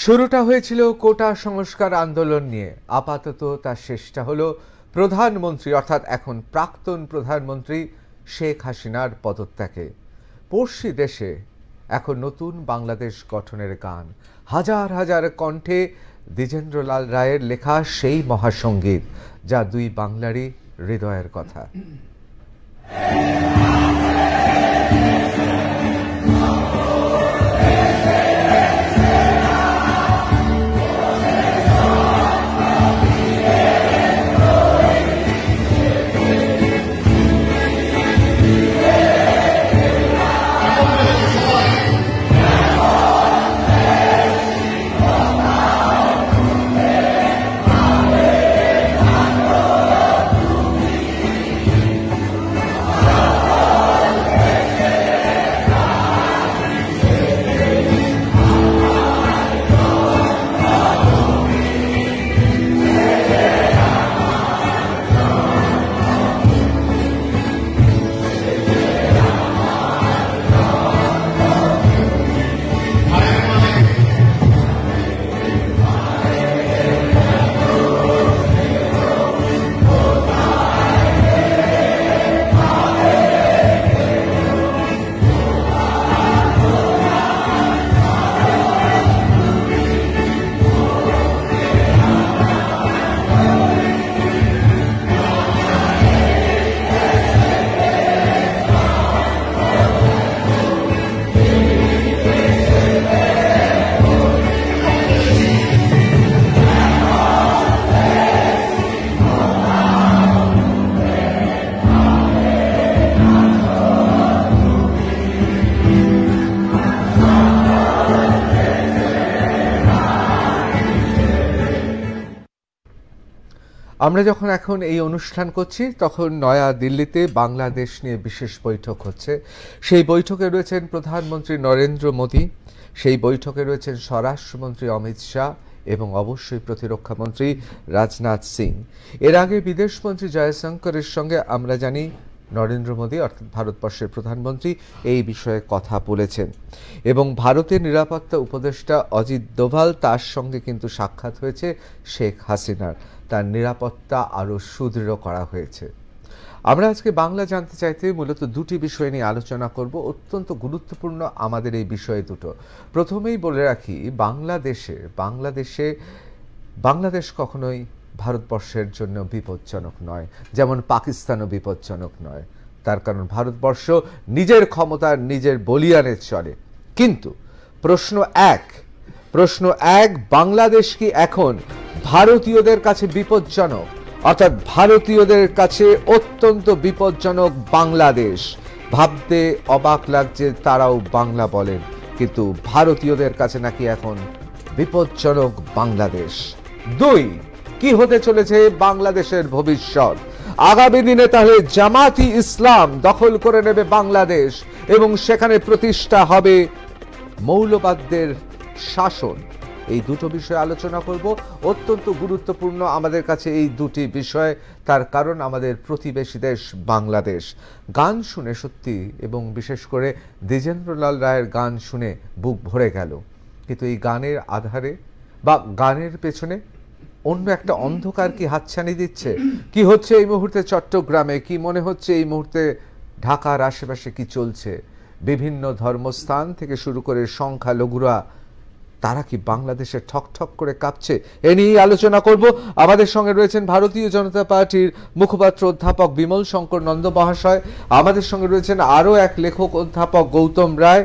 শুরুটা হয়েছিল কোটা সংস্কার আন্দোলন নিয়ে, আপাতত তার শেষটা হলো প্রধানমন্ত্রী অর্থাৎ এখন প্রাক্তন প্রধানমন্ত্রী শেখ হাসিনার পদত্যাগে। পড়শি দেশে এখন নতুন বাংলাদেশ গঠনের গান, হাজার হাজার কণ্ঠে দ্বিজেন্দ্রলাল রায়ের লেখা সেই মহাসঙ্গীত, যা দুই বাংলারই হৃদয়ের কথা। আমরা যখন এখন এই অনুষ্ঠান করছি, তখন নয়া দিল্লিতে বাংলাদেশ নিয়ে বিশেষ বৈঠক হচ্ছে। সেই বৈঠকে রয়েছেন প্রধানমন্ত্রী নরেন্দ্র মোদী, সেই বৈঠকে রয়েছেন স্বরাষ্ট্রমন্ত্রী অমিত শাহ এবং অবশ্যই প্রতিরক্ষামন্ত্রী রাজনাথ সিং। এর আগে বিদেশমন্ত্রী জয়শঙ্করের সঙ্গে আমরা জানি নরেন্দ্র মোদী অর্থাৎ ভারতবর্ষের প্রধানমন্ত্রী এই বিষয়ে কথা বলেছেন, এবং ভারতের নিরাপত্তা উপদেষ্টা অজিত দোভাল, তার সঙ্গে কিন্তু সাক্ষাৎ হয়েছে শেখ হাসিনার। তার নিরাপত্তা আরও সুদৃঢ় করা হয়েছে। আমরা আজকে বাংলা জানতে চাইতে মূলত দুটি বিষয় নিয়ে আলোচনা করব, অত্যন্ত গুরুত্বপূর্ণ আমাদের এই বিষয় দুটো। প্রথমেই বলে রাখি, বাংলাদেশ কখনোই ভারতবর্ষের জন্য বিপজ্জনক নয়, যেমন পাকিস্তানও বিপজ্জনক নয়। তার কারণ ভারতবর্ষ নিজের ক্ষমতার নিজের বলিয়ানে চলে। কিন্তু প্রশ্ন এক, বাংলাদেশ কি এখন ভারতীয়দের কাছে বিপজ্জনক? অর্থাৎ ভারতীয়দের কাছে অত্যন্ত বিপজ্জনক বাংলাদেশ। ভাবতে অবাক লাগছে, তারাও বাংলা বলেন, কিন্তু ভারতীয়দের কাছে নাকি এখন বিপজ্জনক বাংলাদেশ। দুই, কি হতে চলেছে বাংলাদেশের ভবিষ্যৎ? আগামী দিনে তাহলে জামাতি ইসলাম দখল করে নেবে বাংলাদেশ এবং সেখানে প্রতিষ্ঠা হবে মৌলবাদদের শাসন। এই দুটো বিষয়ে আলোচনা করব, অত্যন্ত গুরুত্বপূর্ণ আমাদের কাছে এই দুটি বিষয়। তার কারণ আমাদের প্রতিবেশী দেশ বাংলাদেশ। গান শুনে সত্যি, এবং বিশেষ করে দ্বিজেন্দ্রলাল রায়ের গান শুনে বুক ভরে গেল। কিন্তু এই গানের আধারে বা গানের পেছনে অন্য একটা অন্ধকার কি হাতছানি দিচ্ছে? কি হচ্ছে এই মুহূর্তে চট্টগ্রামে? কি মনে হচ্ছে এই মুহূর্তে ঢাকার আশেপাশে কি চলছে? বিভিন্ন ধর্মস্থান থেকে শুরু করে সংখ্যালঘুরা, তারা কি বাংলাদেশে ঠক ঠক করে কাঁপছে? এ নিয়ে আলোচনা করব। আমাদের সঙ্গে রয়েছেন ভারতীয় জনতা পার্টির মুখপাত্র অধ্যাপক বিমল শঙ্কর নন্দ মহাশয়, আমাদের সঙ্গে রয়েছেন আরও এক লেখক অধ্যাপক গৌতম রায়,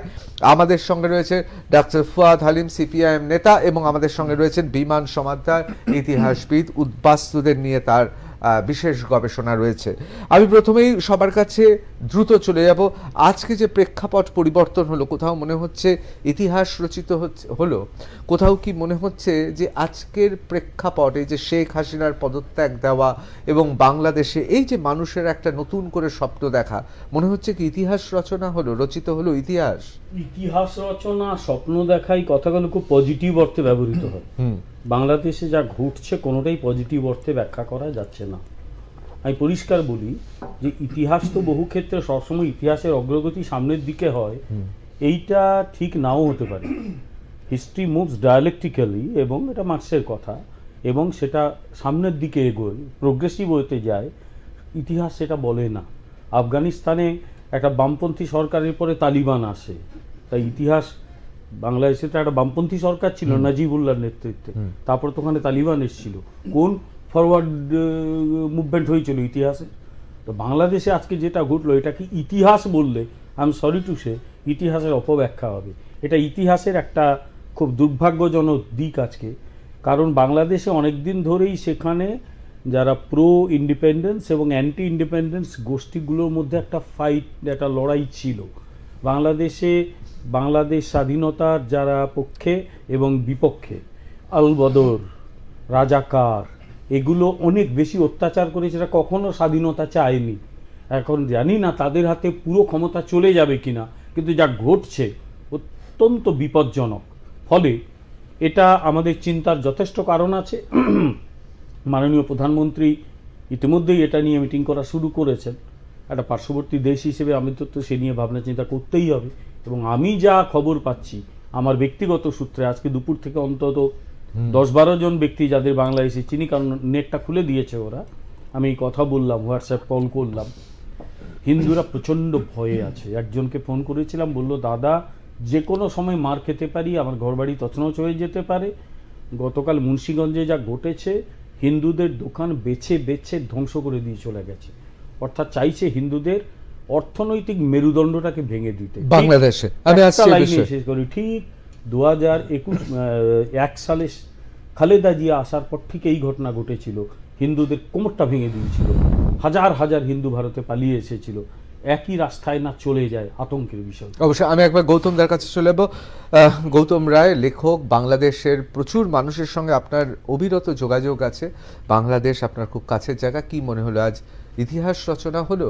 আমাদের সঙ্গে রয়েছে ডক্টর ফুয়াদ হালিম সিপিআইএম নেতা, এবং আমাদের সঙ্গে রয়েছেন বিমান সমাদ্দার, ইতিহাসবিদ, উদ্বাস্তুদের নিয়ে তার বিশেষ গবেষণা রয়েছে। আমি প্রথমেই সবার কাছে দ্রুত চলে যাব। আজকে যে প্রেক্ষাপট পরিবর্তন হলো, কোথাও মনে হচ্ছে ইতিহাস রচিত হলো, কোথাও কি মনে হচ্ছে যে আজকের প্রেক্ষাপট, এই যে শেখ হাসিনার পদত্যাগ দেওয়া এবং বাংলাদেশে এই যে মানুষের একটা নতুন করে স্বপ্ন দেখা, মনে হচ্ছে কি ইতিহাস রচিত হলো ইতিহাস রচনা, স্বপ্ন দেখা, এই কথাগুলো খুব পজিটিভ অর্থে ব্যবহৃত হয়। বাংলাদেশে যা ঘটছে কোনোটাই পজিটিভ অর্থে ব্যাখ্যা করা যাচ্ছে না। আমি পরিষ্কার বলি যে ইতিহাস তো বহু ক্ষেত্রে সবসময় ইতিহাসের অগ্রগতি সামনের দিকে হয়, এইটা ঠিক নাও হতে পারে। হিস্ট্রি মুভস ডায়ালেকটিক্যালি, এবং এটা মার্ক্সের কথা, এবং সেটা সামনের দিকে এগোয়, প্রোগ্রেসিভ হতে যায়। ইতিহাস সেটা বলে না। আফগানিস্তানে একটা বামপন্থী সরকারের পরে তালিবান আসে, তাই ইতিহাস, বাংলাদেশে তো একটা বামপন্থী সরকার ছিল নাজিবুল্লাহর নেতৃত্বে, তারপর তো ওখানে তালিবান এসেছিল। কোন ফরওয়ার্ড মুভমেন্ট হয়েছিল ইতিহাসে? তো বাংলাদেশে আজকে যেটা ঘটলো, এটা কি ইতিহাস বললে, I am sorry to say, ইতিহাসের অপব্যাখ্যা হবে। এটা ইতিহাসের একটা খুব দুর্ভাগ্যজনক দিক আজকে, কারণ বাংলাদেশে অনেক দিন ধরেই সেখানে যারা প্রো ইন্ডিপেন্ডেন্স এবং অ্যান্টি ইন্ডিপেন্ডেন্স গোষ্ঠীগুলোর মধ্যে একটা ফাইট, একটা লড়াই ছিল। বাংলাদেশ স্বাধীনতার যারা পক্ষে এবং বিপক্ষে, আল বদর, রাজাকার, এগুলো অনেক বেশি অত্যাচার করে, সেটা কখনো স্বাধীনতা চায়নি। এখন জানি না তাদের হাতে পুরো ক্ষমতা চলে যাবে কিনা, কিন্তু যা ঘটছে অত্যন্ত বিপজ্জনক। ফলে এটা আমাদের চিন্তার যথেষ্ট কারণ আছে। মাননীয় প্রধানমন্ত্রী ইতিমধ্যেই এটা নিয়ে মিটিং করা শুরু করেছেন। একটা পার্শ্ববর্তী দেশ হিসেবে আমি তো সে নিয়ে ভাবনা চিন্তা করতেই হবে। এবং আমি যা খবর পাচ্ছি আমার ব্যক্তিগত সূত্রে, আজকে দুপুর থেকে অন্তত 10-12 জন ব্যক্তি যাদের বাংলাদেশে চিনি, কারণ নেটটা খুলে দিয়েছে ওরা, আমি কথা বললাম, হোয়াটসঅ্যাপ কল করলাম, হিন্দুরা প্রচণ্ড ভয়ে আছে। একজনকে ফোন করেছিলাম, বলল দাদা যে কোনো সময় মার খেতে পারি, আমার ঘরবাড়ি তছনছ হয়ে যেতে পারে। গতকাল মুন্সিগঞ্জে যা ঘটেছে, হিন্দুদের দোকান বেছে বেছে ধ্বংস করে দিয়ে চলে গেছে। অর্থাৎ চাইছে হিন্দুদের অর্থনৈতিক মেরুদণ্ডটাকে ভেঙে দিতে। বাংলাদেশে আমি শেষ করি, ঠিক 2021 সালে খালেদা জিয়া আসার পর ঠিক এই ঘটনা ঘটেছিল। হিন্দুদের কোমরটা ভেঙে দিয়েছিল, হাজার হাজার হিন্দু ভারতে পালিয়ে এসেছিল। একই রাস্তায় না চলে যায়, আতঙ্কের বিষয়। অবশ্যই আমি একবার গৌতম দার কাছে চলে যাব। গৌতম রায়, লেখক, বাংলাদেশের প্রচুর মানুষের সঙ্গে আপনার অবিরত যোগাযোগ আছে, বাংলাদেশ আপনার খুব কাছের জায়গা। কি মনে হলো আজ ইতিহাস রচনা হলো,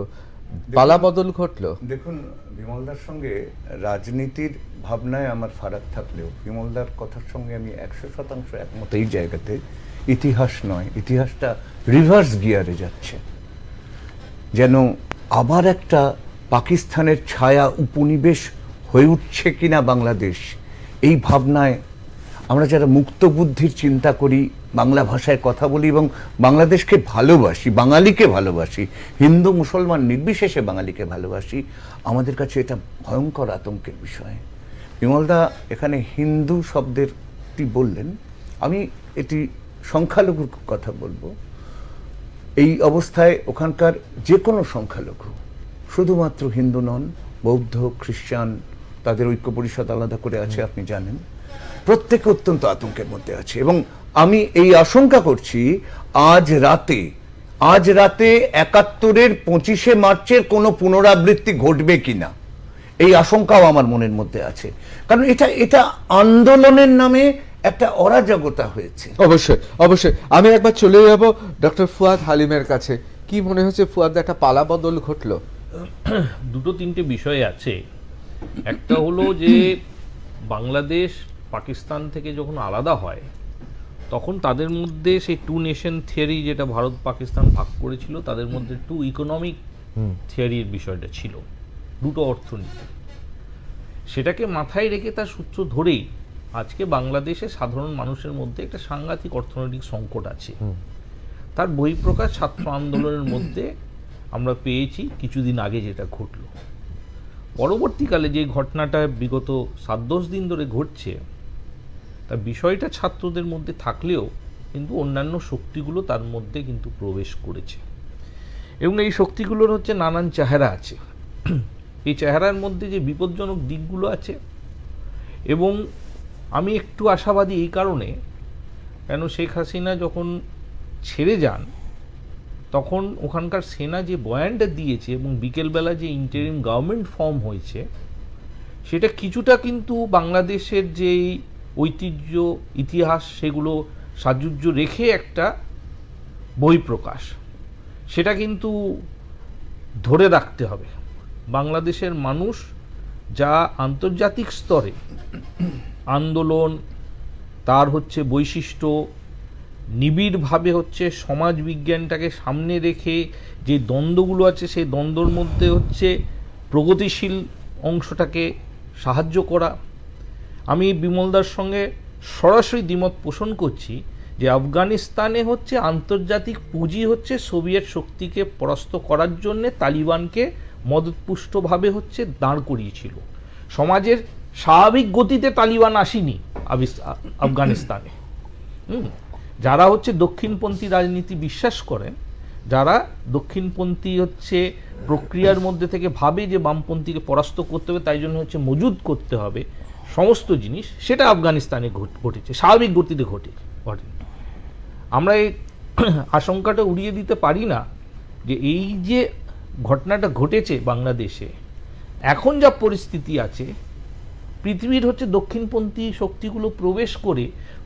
পালা বদল ঘটলো? দেখুন, বিমলদার সঙ্গে রাজনীতির ভাবনায় আমার ফারাক থাকলেও বিমলদার কথার সঙ্গে আমি 100% একমত এই জায়গাতে। ইতিহাস নয়, ইতিহাসটা রিভার্স গিয়ারে যাচ্ছে, যেন আবার একটা পাকিস্তানের ছায়া উপনিবেশ হয়ে উঠছে কিনা বাংলাদেশ। এই ভাবনায় আমরা যারা মুক্ত বুদ্ধির চিন্তা করি, বাংলা ভাষায় কথা বলি এবং বাংলাদেশকে ভালোবাসি, বাঙালিকে ভালোবাসি, হিন্দু মুসলমান নির্বিশেষে বাঙালিকে ভালোবাসি, আমাদের কাছে এটা ভয়ঙ্কর আতঙ্কের বিষয়। বিমলদা এখানে হিন্দু শব্দেরটি বললেন, আমি এটি সংখ্যালঘুর কথা বলবো। এই অবস্থায় ওখানকার যে কোনো সংখ্যালঘু, শুধুমাত্র হিন্দু নন, বৌদ্ধ, খ্রিস্টান, তাদের ঐক্য পরিষদ আলাদা করে আছে, আপনি জানেন, প্রত্যেকে অত্যন্ত আতঙ্কের মধ্যে আছে। এবং আমি এই আশঙ্কা করছি আজ রাতে 71-এর 25শে মার্চের কোনো পুনরাবৃত্তি ঘটবে কিনা, এই আশঙ্কাও আমার মনের মধ্যে আছে। কারণ এটা আন্দোলনের নামে একটা অরাজকতা হয়েছে। অবশ্যই অবশ্যই আমি একবার চলে যাব ডক্টর ফুয়াদ হালিমের কাছে। কি মনে হচ্ছে ফুয়াদ, একটা পালা বদল ঘটলো? দুটো তিনটে বিষয় আছে। একটা হলো যে বাংলাদেশ পাকিস্তান থেকে যখন আলাদা হয়, তখন তাদের মধ্যে সেই টু নেশন থিওরি, যেটা ভারত পাকিস্তান ভাগ করেছিল, তাদের মধ্যে টু ইকোনমিক থিওরির বিষয়টা ছিল, দুটো অর্থনীতি। সেটাকে মাথায় রেখে তার সূত্র ধরেই আজকে বাংলাদেশে সাধারণ মানুষের মধ্যে একটা সাংঘাতিক অর্থনৈতিক সংকট আছে। তার বহিঃপ্রকাশ ছাত্র আন্দোলনের মধ্যে আমরা পেয়েছি কিছুদিন আগে যেটা ঘটলো। পরবর্তীকালে যে ঘটনাটা বিগত 7-10 দিন ধরে ঘটছে, তার বিষয়টা ছাত্রদের মধ্যে থাকলেও কিন্তু অন্যান্য শক্তিগুলো তার মধ্যে কিন্তু প্রবেশ করেছে, এবং এই শক্তিগুলোর হচ্ছে নানান চেহারা আছে। এই চেহারার মধ্যে যে বিপজ্জনক দিকগুলো আছে, এবং আমি একটু আশাবাদী এই কারণে, কেন শেখ হাসিনা যখন ছেড়ে যান তখন ওখানকার সেনা যে বয়ানটা দিয়েছে এবং বিকেলবেলা যে ইন্টারিম গভর্নমেন্ট ফর্ম হয়েছে, সেটা কিছুটা কিন্তু বাংলাদেশের যেই ঐতিহ্য, ইতিহাস, সেগুলো সাজুজ্য রেখে একটা বহিঃপ্রকাশ, সেটা কিন্তু ধরে রাখতে হবে। বাংলাদেশের মানুষ যা আন্তর্জাতিক স্তরে আন্দোলন, তার হচ্ছে বৈশিষ্ট্য, নিবিড়ভাবে হচ্ছে সমাজ বিজ্ঞানটাকে সামনে রেখে যে দ্বন্দ্বগুলো আছে, সেই দ্বন্দ্বর মধ্যে হচ্ছে প্রগতিশীল অংশটাকে সাহায্য করা, আমি বিমলদার সঙ্গে সরাসরি দ্বিমত পোষণ করছি যে আফগানিস্তানে হচ্ছে আন্তর্জাতিক পুঁজি হচ্ছে সোভিয়েত শক্তিকে পরাস্ত করার জন্যে তালিবানকে মদতপুষ্টভাবে হচ্ছে দাঁড় করিয়েছিল। সমাজের স্বাভাবিক গতিতে তালিবান আসেনি আফগানিস্তানে। যারা হচ্ছে দক্ষিণপন্থী রাজনীতি বিশ্বাস করেন, যারা দক্ষিণপন্থী হচ্ছে প্রক্রিয়ার মধ্যে থেকে ভাবে যে বামপন্থীকে পরাস্ত করতে হবে, তাই জন্য হচ্ছে মজুদ করতে হবে সমস্ত জিনিস, সেটা আফগানিস্তানে ঘটেছে, স্বাভাবিক গতিতে ঘটে। আমরা এই আশঙ্কাটা উড়িয়ে দিতে পারি না যে এই যে ঘটনাটা ঘটেছে বাংলাদেশে, এখন যা পরিস্থিতি আছে, পৃথিবীর হচ্ছে দক্ষিণপন্থী শক্তিগুলো প্রবেশ করে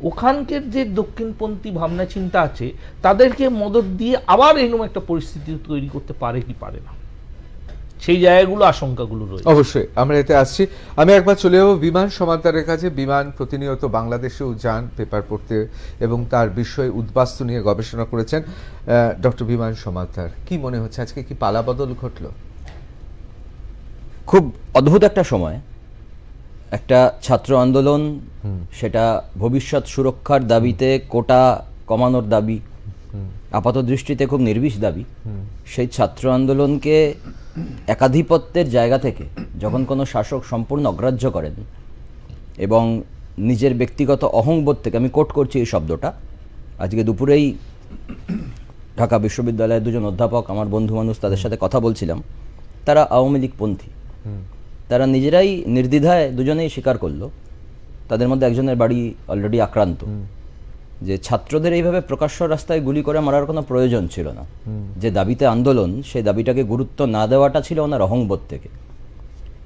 ওখানকার যে দক্ষিণপন্থী ভাবনা চিন্তা আছে তাদেরকে মদত দিয়ে আবার এরকম একটা পরিস্থিতি তৈরি করতে পারে কি পারে না, সেই জায়গাগুলো আশঙ্কাগুলো রয়েছে। অবশ্যই আমরা এতে আসছি। আমি একবার চলে যাবো বিমান সমাদ্দারের কাছে। বিমান প্রতিনিয়ত বাংলাদেশেও যান পেপার পড়তে এবং তার বিষয়ে উদ্বাস্তু নিয়ে গবেষণা করেছেন। ডক্টর বিমান সমাদ্দার, কি মনে হচ্ছে আজকে কি পালাবদল ঘটলো? খুব অদ্ভুত একটা সময়, একটা ছাত্র আন্দোলন, সেটা ভবিষ্যৎ সুরক্ষার দাবিতে কোটা কমানোর দাবি, আপাত দৃষ্টিতে খুব নির্বিষ দাবি, সেই ছাত্র আন্দোলনকে একাধিপত্যের জায়গা থেকে যখন কোনো শাসক সম্পূর্ণ অগ্রাহ্য করেন এবং নিজের ব্যক্তিগত অহংবোধ থেকে, আমি কোট করছি এই শব্দটা, আজকে দুপুরেই ঢাকা বিশ্ববিদ্যালয়ের দুজন অধ্যাপক, আমার বন্ধু মানুষ, তাদের সাথে কথা বলছিলাম, তারা আওয়ামী লীগপন্থী। তারা নিজেরাই নির্দ্বিধায় দুজনেই স্বীকার করলো, তাদের মধ্যে একজনের বাড়ি অলরেডি আক্রান্ত, যে ছাত্রদের এইভাবে প্রকাশ্য রাস্তায় গুলি করে মারার কোনো প্রয়োজন ছিল না। যে দাবিতে আন্দোলন, সেই দাবিটাকে গুরুত্ব না দেওয়াটা ছিল ওনার অহংবোধ থেকে।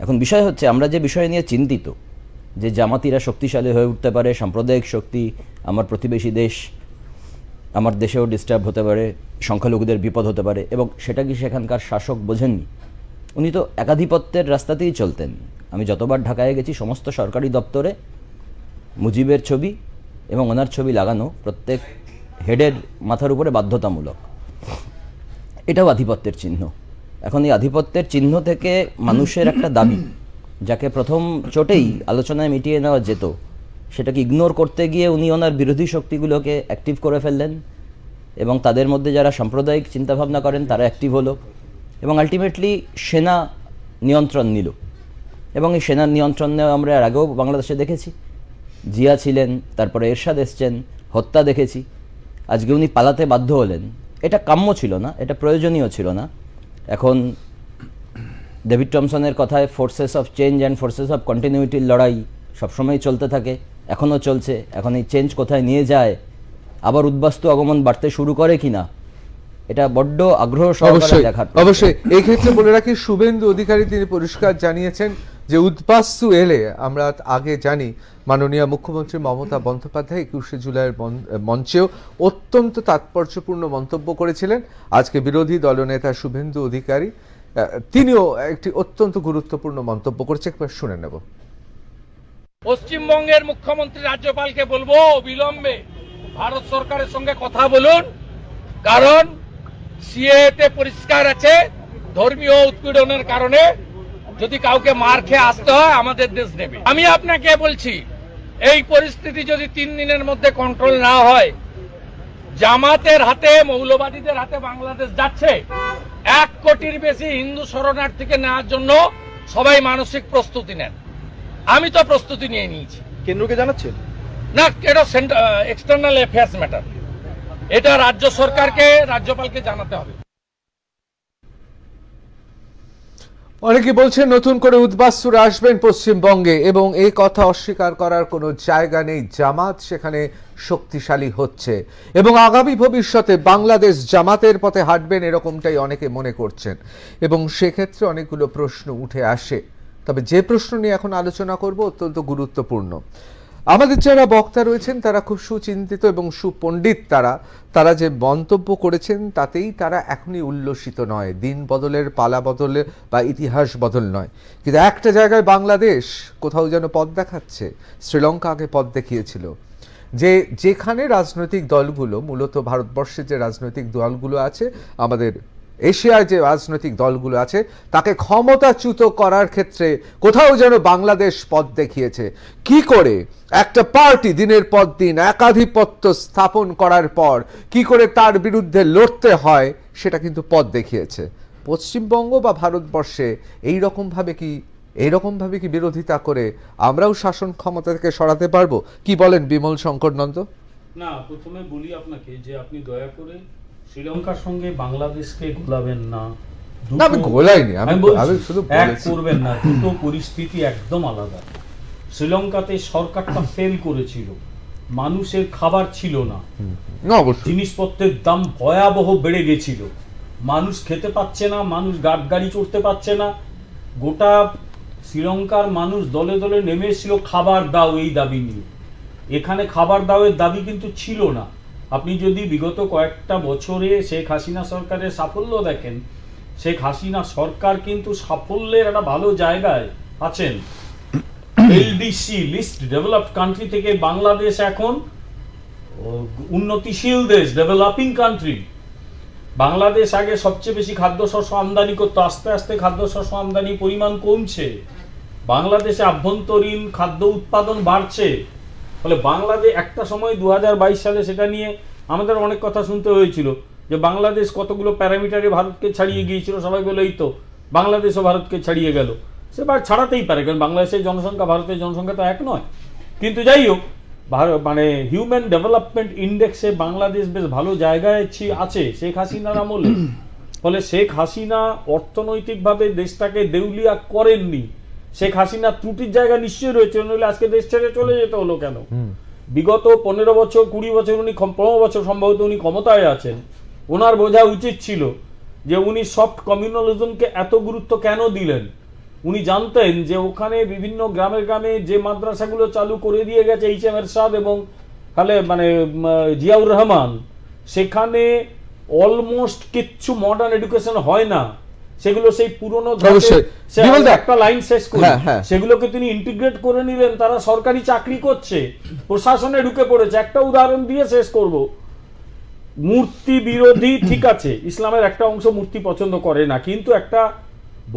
এখন বিষয় হচ্ছে, আমরা যে বিষয় নিয়ে চিন্তিত যে জামাতিরা শক্তিশালী হয়ে উঠতে পারে, সাম্প্রদায়িক শক্তি, আমার প্রতিবেশী দেশ, আমার দেশেও ডিস্টার্ব হতে পারে, সংখ্যালঘুদের বিপদ হতে পারে, এবং সেটা কি সেখানকার শাসক বোঝেননি? উনি তো একাধিপত্যের রাস্তাতেই চলতেন। আমি যতবার ঢাকায় গেছি, সমস্ত সরকারি দপ্তরে মুজিবের ছবি এবং ওনার ছবি লাগানো, প্রত্যেক হেডের মাথার উপরে বাধ্যতামূলক। এটাও আধিপত্যের চিহ্ন। এখন এই আধিপত্যের চিহ্ন থেকে মানুষের একটা দাবি, যাকে প্রথম চোটেই আলোচনায় মিটিয়ে নেওয়া যেত, সেটাকে ইগনোর করতে গিয়ে উনি ওনার বিরোধী শক্তিগুলোকে অ্যাক্টিভ করে ফেললেন, এবং তাদের মধ্যে যারা সাম্প্রদায়িক চিন্তাভাবনা করেন তারা অ্যাক্টিভ হলো, এবং আলটিমেটলি সেনা নিয়ন্ত্রণ নিল। এবং এই সেনার নিয়ন্ত্রণে আমরা এর আগেও বাংলাদেশে দেখেছি, জিয়া ছিলেন, তারপরে এরশাদ এসছেন, হত্যা দেখেছি, আজকে উনি পালাতে বাধ্য হলেন। এটা কাম্য ছিল না, এটা প্রয়োজনীয় ছিল না। এখন ডেভিড টমসনের কথায় forces of change and forces of কন্টিনিউটির লড়াই সবসময় চলতে থাকে, এখনও চলছে। এখন এই চেঞ্জ কোথায় নিয়ে যায়, আবার উদ্বাস্তু আগমন বাড়তে শুরু করে কিনা, এটা বড্ড আগ্রহ সহকারে দেখার। অবশ্যই এই ক্ষেত্রে বলে রাখি, শুভেন্দু অধিকারী তিনি পরিষ্কার জানিয়েছেন যে উদ্বাস্তু এলে, আমরা আগে জানি মাননীয় মুখ্যমন্ত্রী মমতা বন্দ্যোপাধ্যায় 21শে জুলাইয়ের মঞ্চেও অত্যন্ত তাৎপর্যপূর্ণ মন্তব্য করেছিলেন। আজকে বিরোধী দলনেতা শুভেন্দু অধিকারী তিনিও একটি অত্যন্ত গুরুত্বপূর্ণ মন্তব্য করেছে, একবার শুনে নেব। পশ্চিমবঙ্গের মুখ্যমন্ত্রী রাজ্যপালকে বলবো অবিলম্বে ভারত সরকারের সঙ্গে কথা বলুন, কারণ সিএতে পরিষ্কার আছে ধর্মীয় উৎপীড়নের কারণে যদি কাউকে মার খেয়ে আসতে হয় আমাদের দেশ নেবে। আমি আপনাকে বলছি, এই পরিস্থিতি যদি 3 দিনের মধ্যে কন্ট্রোল না হয়, জামাতের হাতে, মৌলবাদীদের হাতে বাংলাদেশ যাচ্ছে। 1 কোটির বেশি হিন্দু শরণার্থীকে নেওয়ার জন্য সবাই মানসিক প্রস্তুতি নেন। আমি তো প্রস্তুতি নিয়ে নিয়েছি। কেন্দ্রকে জানাচ্ছেন না, এটা এক্সটার্নাল অ্যাফেয়ার্স ম্যাটার, এটা রাজ্য সরকারকে, রাজ্যপালকে জানাতে হবে। অনেকে বলছেন নতুন করে উদ্বাস্তুরা আসবেন পশ্চিমবঙ্গে, এবং এই কথা অস্বীকার করার কোনো জায়গা নেই। জামাত সেখানে শক্তিশালী হচ্ছে এবং আগামী ভবিষ্যতে বাংলাদেশ জামাতের পথে হাঁটবেন, এরকমটাই অনেকে মনে করছেন, এবং সেক্ষেত্রে অনেকগুলো প্রশ্ন উঠে আসে। তবে যে প্রশ্ন নিয়ে এখন আলোচনা করব অত্যন্ত গুরুত্বপূর্ণ। আমাদের যারা বক্তা রয়েছেন তারা খুব সুচিন্তিত এবং সুপণ্ডিত, তারা যে মন্তব্য করেছেন তাতেই তারা এখনই উল্লসিত নয়। দিন বদলের, পালা বদলে বা ইতিহাস বদল নয়, কিন্তু একটা জায়গায় বাংলাদেশ কোথাও যেন পথ দেখাচ্ছে। শ্রীলঙ্কা আগে পথ দেখিয়েছিল, যেখানে রাজনৈতিক দলগুলো, মূলত ভারতবর্ষের যে রাজনৈতিক দলগুলো আছে, আমাদের এশিয়ার যে রাজনৈতিক দলগুলো আছে তাকে ক্ষমতাচ্যুত করার ক্ষেত্রে কোথাও যেন বাংলাদেশ পথ দেখিয়েছে। কি করে একটা পার্টি দিনের পর দিন একাধিপত্য স্থাপন করার পর কি করে তার বিরুদ্ধে লড়তে হয় সেটা কিন্তু পথ দেখিয়েছে। পশ্চিমবঙ্গ বা ভারতবর্ষে এইরকম ভাবে কি বিরোধিতা করে আমরাও শাসন ক্ষমতা থেকে সরাতে পারবো? কি বলেন বিমল শঙ্কর নন্দ? না, প্রথমে বলি আপনাকে যে আপনি দয়া করে শ্রীলঙ্কার সঙ্গে বাংলাদেশকে গোলাবেন না। আমি গোলাইনি, আমি শুধু করবেন না, দুটো পরিস্থিতি একদম আলাদা। শ্রীলঙ্কাতে সরকারটা ফেল করেছিল, মানুষের খাবার ছিল না, জিনিসপত্রের দাম ভয়াবহ বেড়ে গেছিল, মানুষ খেতে পাচ্ছে না, মানুষ গাড়ি চড়তে পারছে না। গোটা শ্রীলঙ্কার মানুষ দলে দলে নেমে এসেছিল খাবার দাও এই দাবি নিয়ে। এখানে খাবার দাওয়ের দাবি কিন্তু ছিল না। আপনি যদি বিগত কয়েকটা বছরে শেখ হাসিনা সরকারের সাফল্য দেখেন, শেখ হাসিনা সরকার কিন্তু সাফল্যের একটা ভালো জায়গায় আছেন। এলডিসি লিস্ট ডেভেলপড কান্ট্রি থেকে বাংলাদেশ এখন উন্নতিশীল দেশ, ডেভেলপিং কান্ট্রি। বাংলাদেশ আগে সবচেয়ে বেশি খাদ্যশস্য আমদানি করতো, আস্তে আস্তে খাদ্যশস্য আমদানি পরিমাণ কমছে। বাংলাদেশে আভ্যন্তরীণ খাদ্য উৎপাদন বাড়ছে। ফলে বাংলাদেশ একটা সময় 2022 সালে সেটা নিয়ে আমাদের অনেক কথা শুনতে হয়েছিল যে বাংলাদেশ কতগুলো প্যারামিটারে ভারতকে ছাড়িয়ে গিয়েছিল। সবাই বলে এই তো বাংলাদেশও ভারতকে ছাড়িয়ে গেল। সেবার ছাড়াতেই পারে, কারণ বাংলাদেশের জনসংখ্যা ভারতের জনসংখ্যা তো এক নয়। কিন্তু যাই হোক, মানে হিউম্যান ডেভেলপমেন্ট ইন্ডেক্সে বাংলাদেশ বেশ ভালো জায়গায় আছে শেখ হাসিনার আমলে। ফলে শেখ হাসিনা অর্থনৈতিকভাবে দেশটাকে দেউলিয়া করেননি। শেখ হাসিনা ত্রুটির জায়গা নিশ্চয়ই রয়েছে, নইলে আজকে দেশ ছেড়ে চলে যেতে হলো কেন? বিগত 15 বছর 20 বছর উনি 15 বছর সম্ভবত উনি ক্ষমতায় আছেন। ওনার বোঝা উচিত ছিল যে উনি সফট কমিউনালিজমকে এত গুরুত্ব কেন দিলেন। উনি জানতেন যে ওখানে বিভিন্ন গ্রামে গ্রামে যে মাদ্রাসাগুলো চালু করে দিয়ে গেছে এইচ.এম. এরশাদ এবং মানে জিয়াউর রহমান, সেখানে অলমোস্ট কিচ্ছু মডার্ন এডুকেশন হয় না। সেগুলো সেই পুরনো একটা লাইন শেষ করে সেগুলোকে তিনি ইন্টিগ্রেট করে নিলেন। তারা সরকারি চাকরি করছে, প্রশাসনে ঢুকে পড়েছে। একটা উদাহরণ দিয়ে শেষ করব। মূর্তি বিরোধী, ঠিক আছে, ইসলামের একটা অংশ মূর্তি পছন্দ করে না, কিন্তু একটা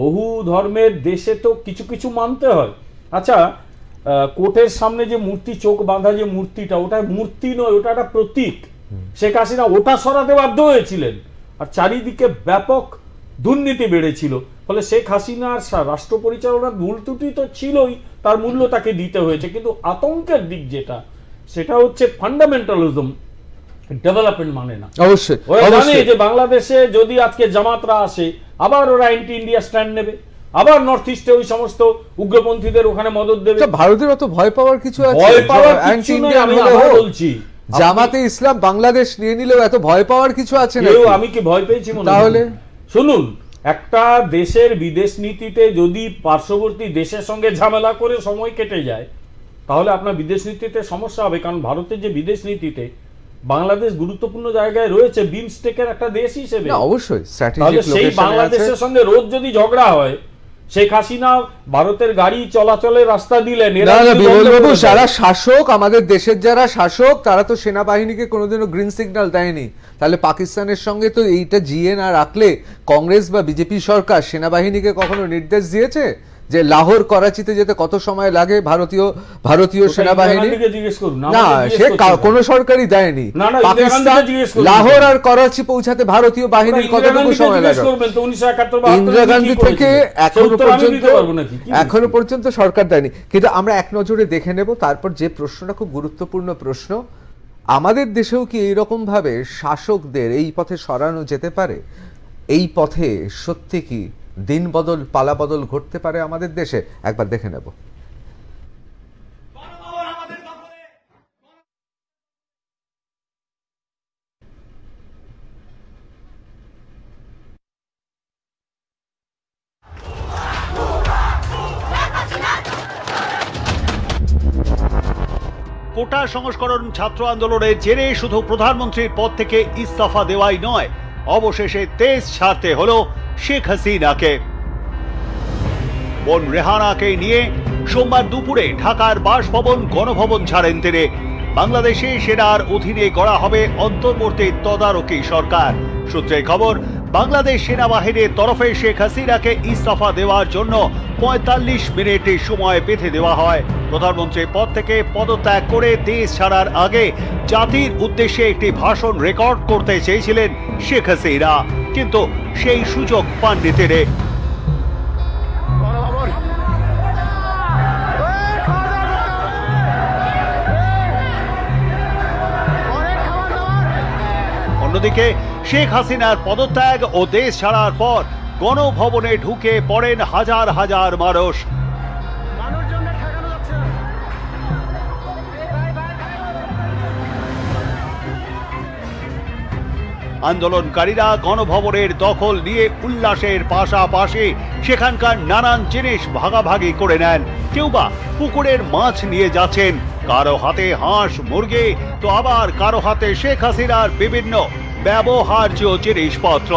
বহু ধর্মের দেশে তো কিছু কিছু মানতে হয়। আচ্ছা, কোর্টের সামনে যে মূর্তি, চোখ বাঁধা যে মূর্তিটা, ওটা মূর্তি নয়, ওটা একটা প্রতীক। শেখ হাসিনা ওটা সরাতে বাধ্য হয়েছিলেন। আর চারিদিকে ব্যাপক দুর্নীতি বেড়েছিল। ফলে শেখ হাসিনার রাষ্ট্র পরিচালনার ভুল ত্রুটি তো ছিলই, তার মূল্য তাকে দিতে হয়েছে। কিন্তু আতঙ্কের দিক যেটা, সেটা হচ্ছে ফান্ডামেন্টালিজম ডেভেলপমেন্ট মানে না। অবশ্যই ওরা জানে যে বাংলাদেশে যদি আজকে জামাতরা আসে, আবার ওরা অ্যান্টি ইন্ডিয়া স্ট্যান্ড নেবে, আবার নর্থ ইস্টে ওই সমস্ত উগ্রপন্থীদের ওখানে মদত দেবে। ভারতের অত ভয় পাওয়ার কিছু আছে? ভয় পাওয়ার কিছু নয়, আমি বলছি। জামাতে ইসলাম বাংলাদেশ নিয়ে নিলেও এত ভয় পাওয়ার কিছু আছে না? আমি কি ভয় পেয়েছি মনে? তাহলে শুনুন, একটা দেশের বিদেশ নীতিতে যদি পার্শ্ববর্তী দেশের সঙ্গে ঝামেলা করে সময় কেটে যায়, তাহলে আপনার বিদেশ নীতিতে সমস্যা হবে। কারণ ভারতের যে বিদেশ নীতিতে বাংলাদেশ গুরুত্বপূর্ণ জায়গায় রয়েছে, বিমস্টেকের একটা দেশ হিসেবে। অবশ্যই সেই বাংলাদেশের সঙ্গে রোজ যদি ঝগড়া হয়, শেখ হাসিনা ভারতের গাড়ি চলাচলের রাস্তা দিলেন। যারা শাসক, আমাদের দেশের যারা শাসক, তারা তো সেনাবাহিনীকে কোনোদিনও গ্রিন সিগন্যাল দেয়নি। তাহলে পাকিস্তানের সঙ্গে তো এইটা জিয়ে না রাখলে কংগ্রেস বা বিজেপি সরকার সেনাবাহিনীকে কখনো নির্দেশ দিয়েছে যে লাহোর করাচিতে যেতে কত সময় লাগে ভারতীয় সেনাবাহিনী? না, সে কোনো সরকারই দেয়নি। পাকিস্তান লাহোর আর করাচি পৌঁছাতে ভারতীয় বাহিনীর কতটুকু সময় লাগে? ইন্দিরা গান্ধী থেকে এখনো পর্যন্ত সরকার দেয়নি। কিন্তু আমরা এক নজরে দেখে নেব। তারপর যে প্রশ্নটা খুব গুরুত্বপূর্ণ প্রশ্ন, আমাদের দেশেও কি এইরকম ভাবে শাসকদের এই পথে সরানো যেতে পারে? এই পথে সত্যি কি দিন বদল, পালা বদল ঘটতে পারে আমাদের দেশে? একবার দেখে নেব। কোটা সংস্করণ ছাত্র আন্দোলনের জেরে শুধু প্রধানমন্ত্রীর পদ থেকে ইস্তফা দেওয়াই নয়, অবশেষে দেশ ছাড়তে হলো শেখ হাসিনাকে। বোন রেহানাকে নিয়ে সোমবার দুপুরে ঢাকার বাসভবন গণভবন ছাড়েন তিনি। বাংলাদেশে সেনার অধীনে গড়া হবে অন্তর্বর্তী তদারকি সরকার। সূত্রে খবর, বাংলাদেশ সেনাবাহিনীর তরফে শেখ হাসিনাকে ইস্তফা দেওয়ার জন্য ৪৫ মিনিট সময় বেঁধে দেওয়া হয়। প্রধানমন্ত্রীর পদ থেকে পদত্যাগ করে দেশ ছাড়ার আগে জাতির উদ্দেশ্যে একটি ভাষণ রেকর্ড করতে চেয়েছিলেন শেখ হাসিনা, কিন্তু সেই সুযোগ পাননি তিনি। অন্যদিকে শেখ হাসিনার পদত্যাগ ও দেশ ছাড়ার পর গণভবনে ঢুকে পড়েন হাজার হাজার মানুষ। আন্দোলনকারীরা গণভবনের দখল নিয়ে উল্লাসের পাশাপাশি সেখানকার নানান জিনিস ভাগাভাগি করে নেন। কেউ বা পুকুরের মাছ নিয়ে যাচ্ছেন, কারো হাতে হাঁস মুরগি, তো আবার কারো হাতে শেখ হাসিনার বিভিন্ন ব্যবহার্য জিনিসপত্র।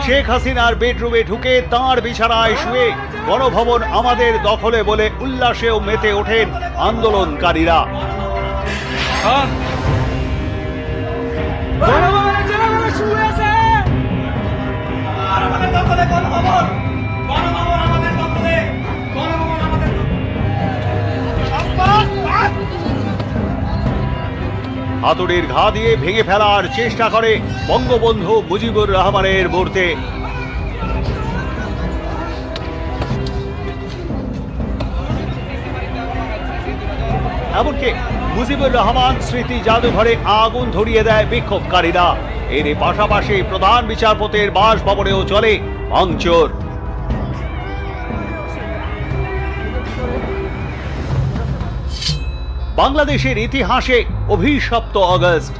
শেখ হাসিনার বেডরুমে ঢুকে তাঁর বিছানায় শুয়ে গণভবন আমাদের দখলে বলে উল্লাসেও মেতে ওঠেন আন্দোলনকারীরা। হাতুড়ির ঘা দিয়ে ভেঙে ফেলার চেষ্টা করে বঙ্গবন্ধু মুজিবুর রহমানের মূর্তি। এমনকি মুজিবুর রহমান স্মৃতি জাদুঘরে আগুন ধরিয়ে দেয় বিক্ষোভকারীরা। এর পাশাপাশি প্রধান বিচারপতির বাসভবনেও চলে ভাঙচুর। বাংলাদেশের ইতিহাসে অভিশপ্ত আগস্ট,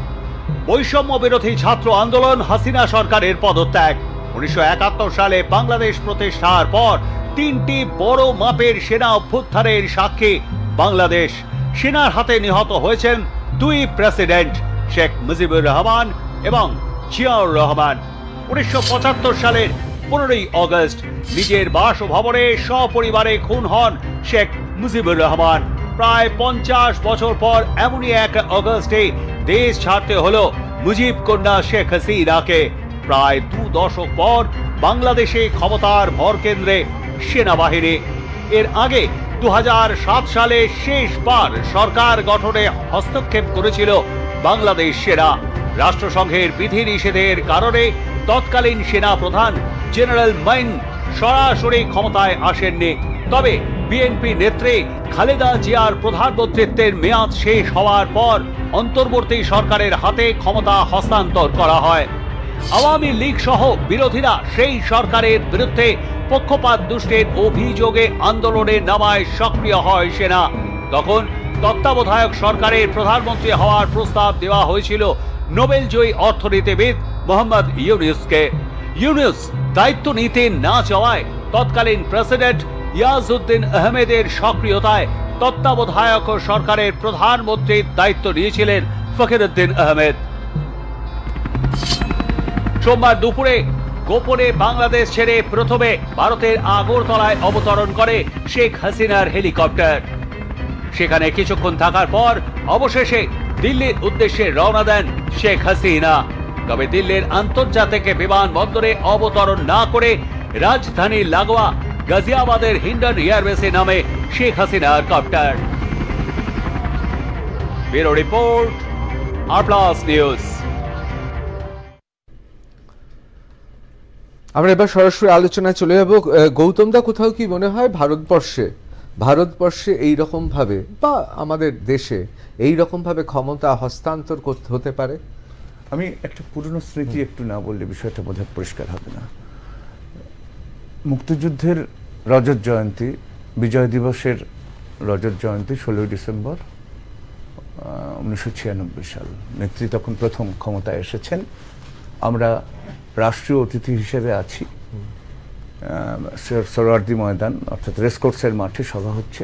বৈষম্য বিরোধী ছাত্র আন্দোলন, হাসিনা সরকারের পদত্যাগ। 1971 সালে বাংলাদেশ প্রতিষ্ঠার পর 3টি বড় মাপের সেনা অভ্যুত্থানের সাক্ষী বাংলাদেশ। সেনার হাতে নিহত হয়েছেন 2 প্রেসিডেন্ট, শেখ মুজিবুর রহমান এবং জিয়াউর রহমান। 1975 সালের 15ই আগস্ট নিজের বাসভবনে সপরিবারে খুন হন শেখ মুজিবুর রহমান। প্রায় 50 বছর পর এমনই এক আগস্টে দেশ ছাড়তে হলো মুজিব কন্যা শেখ হাসিনাকে। প্রায় 2 দশক পর বাংলাদেশে ক্ষমতার ভরকেন্দ্রে সেনাবাহিনী। এর আগে 2007 সালে শেষবার সরকার গঠনে হস্তক্ষেপ করেছিল বাংলাদেশ সেনা। রাষ্ট্রসংঘের বিধিনিষেধের কারণে তৎকালীন সেনা প্রধান জেনারেল মাইন সরাসরি ক্ষমতায় আসেননি। তবে বিএনপি নেত্রী খালেদা জিয়ার প্রধানমন্ত্রীত্বের মেয়াদ শেষ হওয়ার পর অন্তর্বর্তী সরকারের হাতে ক্ষমতা হস্তান্তর করা হয়। আওয়ামী লীগ সহ বিরোধীরা সেই সরকারের বিরুদ্ধে পক্ষপাত দুষ্টের অভিযোগে আন্দোলনের নামায় সক্রিয় হয় সেনা। তখন তত্ত্বাবধায়ক সরকারের প্রধানমন্ত্রী হওয়ার প্রস্তাব দেওয়া হয়েছিল নোবেলজয়ী অর্থনীতিবিদ মোহাম্মদ ইউনুসকে। ইউনুস দায়িত্ব নিতে না চাওয়ায় তৎকালীন প্রেসিডেন্ট ইয়াজউদ্দিন আহমেদের সক্রিয়তায় তত্ত্বাবধায়ক সরকারের প্রধানমন্ত্রীর দায়িত্ব নিয়েছিলেন ফখরুদ্দিন আহমেদ। সোমবার দুপুরে গোপনে বাংলাদেশ ছেড়ে প্রথমে ভারতের আগরতলায় অবতরণ করে শেখ হাসিনার হেলিকপ্টার। সেখানে কিছুক্ষণ থাকার পর অবশেষে দিল্লির উদ্দেশ্যে রওনা দেন শেখ হাসিনা। তবে দিল্লির আন্তর্জাতিক বিমানবন্দরে অবতরণ না করে রাজধানীর লাগোয়া গাজিয়াবাদের হিন্ডন এয়ারবেসে নামে শেখ হাসিনার কপ্টার। ব্যুরো রিপোর্ট, আর+ নিউজ। আমরা এবার সরাসরি আলোচনায় চলে যাব। গৌতম দা, কোথাও কি মনে হয় ভারতবর্ষে এইরকম ভাবে বা আমাদের দেশে এইরকম ভাবে ক্ষমতা হস্তান্তর করতে হতে পারে? আমি একটা পুরনো স্মৃতি একটু না বললে বিষয়টা বোধহয় পরিষ্কার হবে না। মুক্তিযুদ্ধের রজত জয়ন্তী, বিজয় দিবসের রজত জয়ন্তী 16ই ডিসেম্বর 1996 সাল। নেত্রী তখন প্রথম ক্ষমতায় এসেছেন। আমরা রাষ্ট্রীয় অতিথি হিসেবে আছি। সোহরাওয়ার্দী ময়দান অর্থাৎ রেসকোর্সের মাঠে সভা হচ্ছে।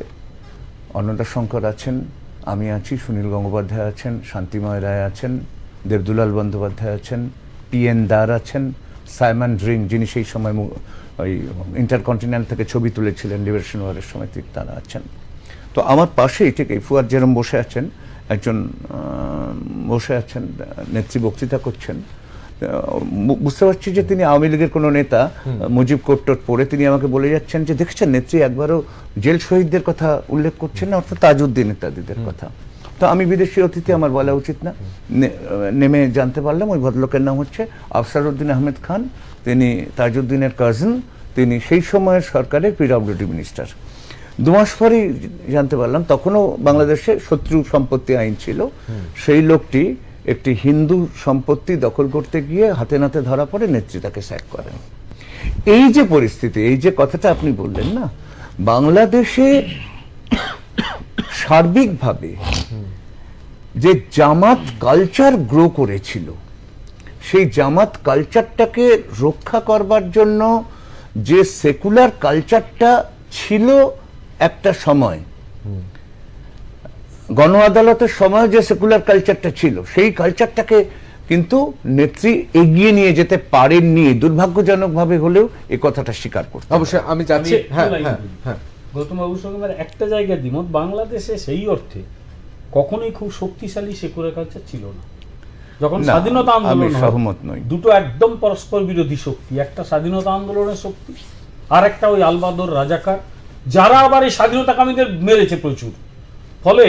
অন্নদা শঙ্কর আছেন, আমি আছি, সুনীল গঙ্গোপাধ্যায় আছেন, শান্তিময় রায় আছেন, দেবদুলাল বন্দ্যোপাধ্যায় আছেন, PN দার আছেন, সাইমন ড্রিং যিনি সেই সময় ওই ইন্টারকন্টিনেন্টাল থেকে ছবি তুলেছিলেন লিবারেশন ওয়ারের সময়, তারা আছেন। তো আমার পাশেই ঠিক এই ফুয়াদ যেরম বসে আছেন, একজন বসে আছেন, নেত্রী বক্তৃতা করছেন। বুঝতে পারছি যে তিনি আওয়ামী লীগের কোনো নেতা, মুজিব কোট্টর পড়ে তিনি আমাকে বলে যাচ্ছেন যে দেখছেন নেত্রী একবারও জেল শহীদদের কথা উল্লেখ করছেন না, অর্থাৎ তাজউদ্দিন ইত্যাদিদের কথা। তো আমি বিদেশি অতিথি, আমার বলা উচিত না, নেমে জানতে পারলাম ওই ভদ্রলোকের নাম হচ্ছে আফসার উদ্দিন আহমেদ খান। তিনি তাজউদ্দিনের কাজিন, তিনি সেই সময়ের সরকারের PWD মিনিস্টার। 2 মাস পরেই জানতে পারলাম তখনও বাংলাদেশে শত্রু সম্পত্তি আইন ছিল, সেই লোকটি একটি হিন্দু সম্পত্তি দখল করতে গিয়ে হাতে নাতে ধরা পড়ে, নেত্রী তাকে স্যাক করেন। এই যে পরিস্থিতি, এই যে কথাটা আপনি বললেন না, বাংলাদেশে সার্বিকভাবে যে জামাত কালচার গ্রো করেছিল, সেই জামাত কালচারটাকে রক্ষা করবার জন্য যে সেকুলার কালচারটা ছিল একটা সময়, গণ আদালতের সময় যে সেকুলার কালচারটা ছিল, সেই কালচারটাকে কিন্তু নেত্রী এগিয়ে নিয়ে যেতে পারেননি, দুর্ভাগ্যজনকভাবে হলেও এই কথাটা স্বীকার করতে। অবশ্যই আমি যাচ্ছি। গৌতম বাবুর সঙ্গে আমার একটা জায়গায় দ্বিমত, বাংলাদেশে সেই অর্থে কখনোই খুব শক্তিশালী সেকুলার কালচার ছিল না। যখন স্বাধীনতা আন্দোলন সহমত নই, দুটো একদম পরস্পর বিরোধী শক্তি, একটা স্বাধীনতা আন্দোলনের শক্তি আর একটা ওই আলবাদর রাজাকার, যারা আবার এই স্বাধীনতাকামীদের মেরেছে প্রচুর। ফলে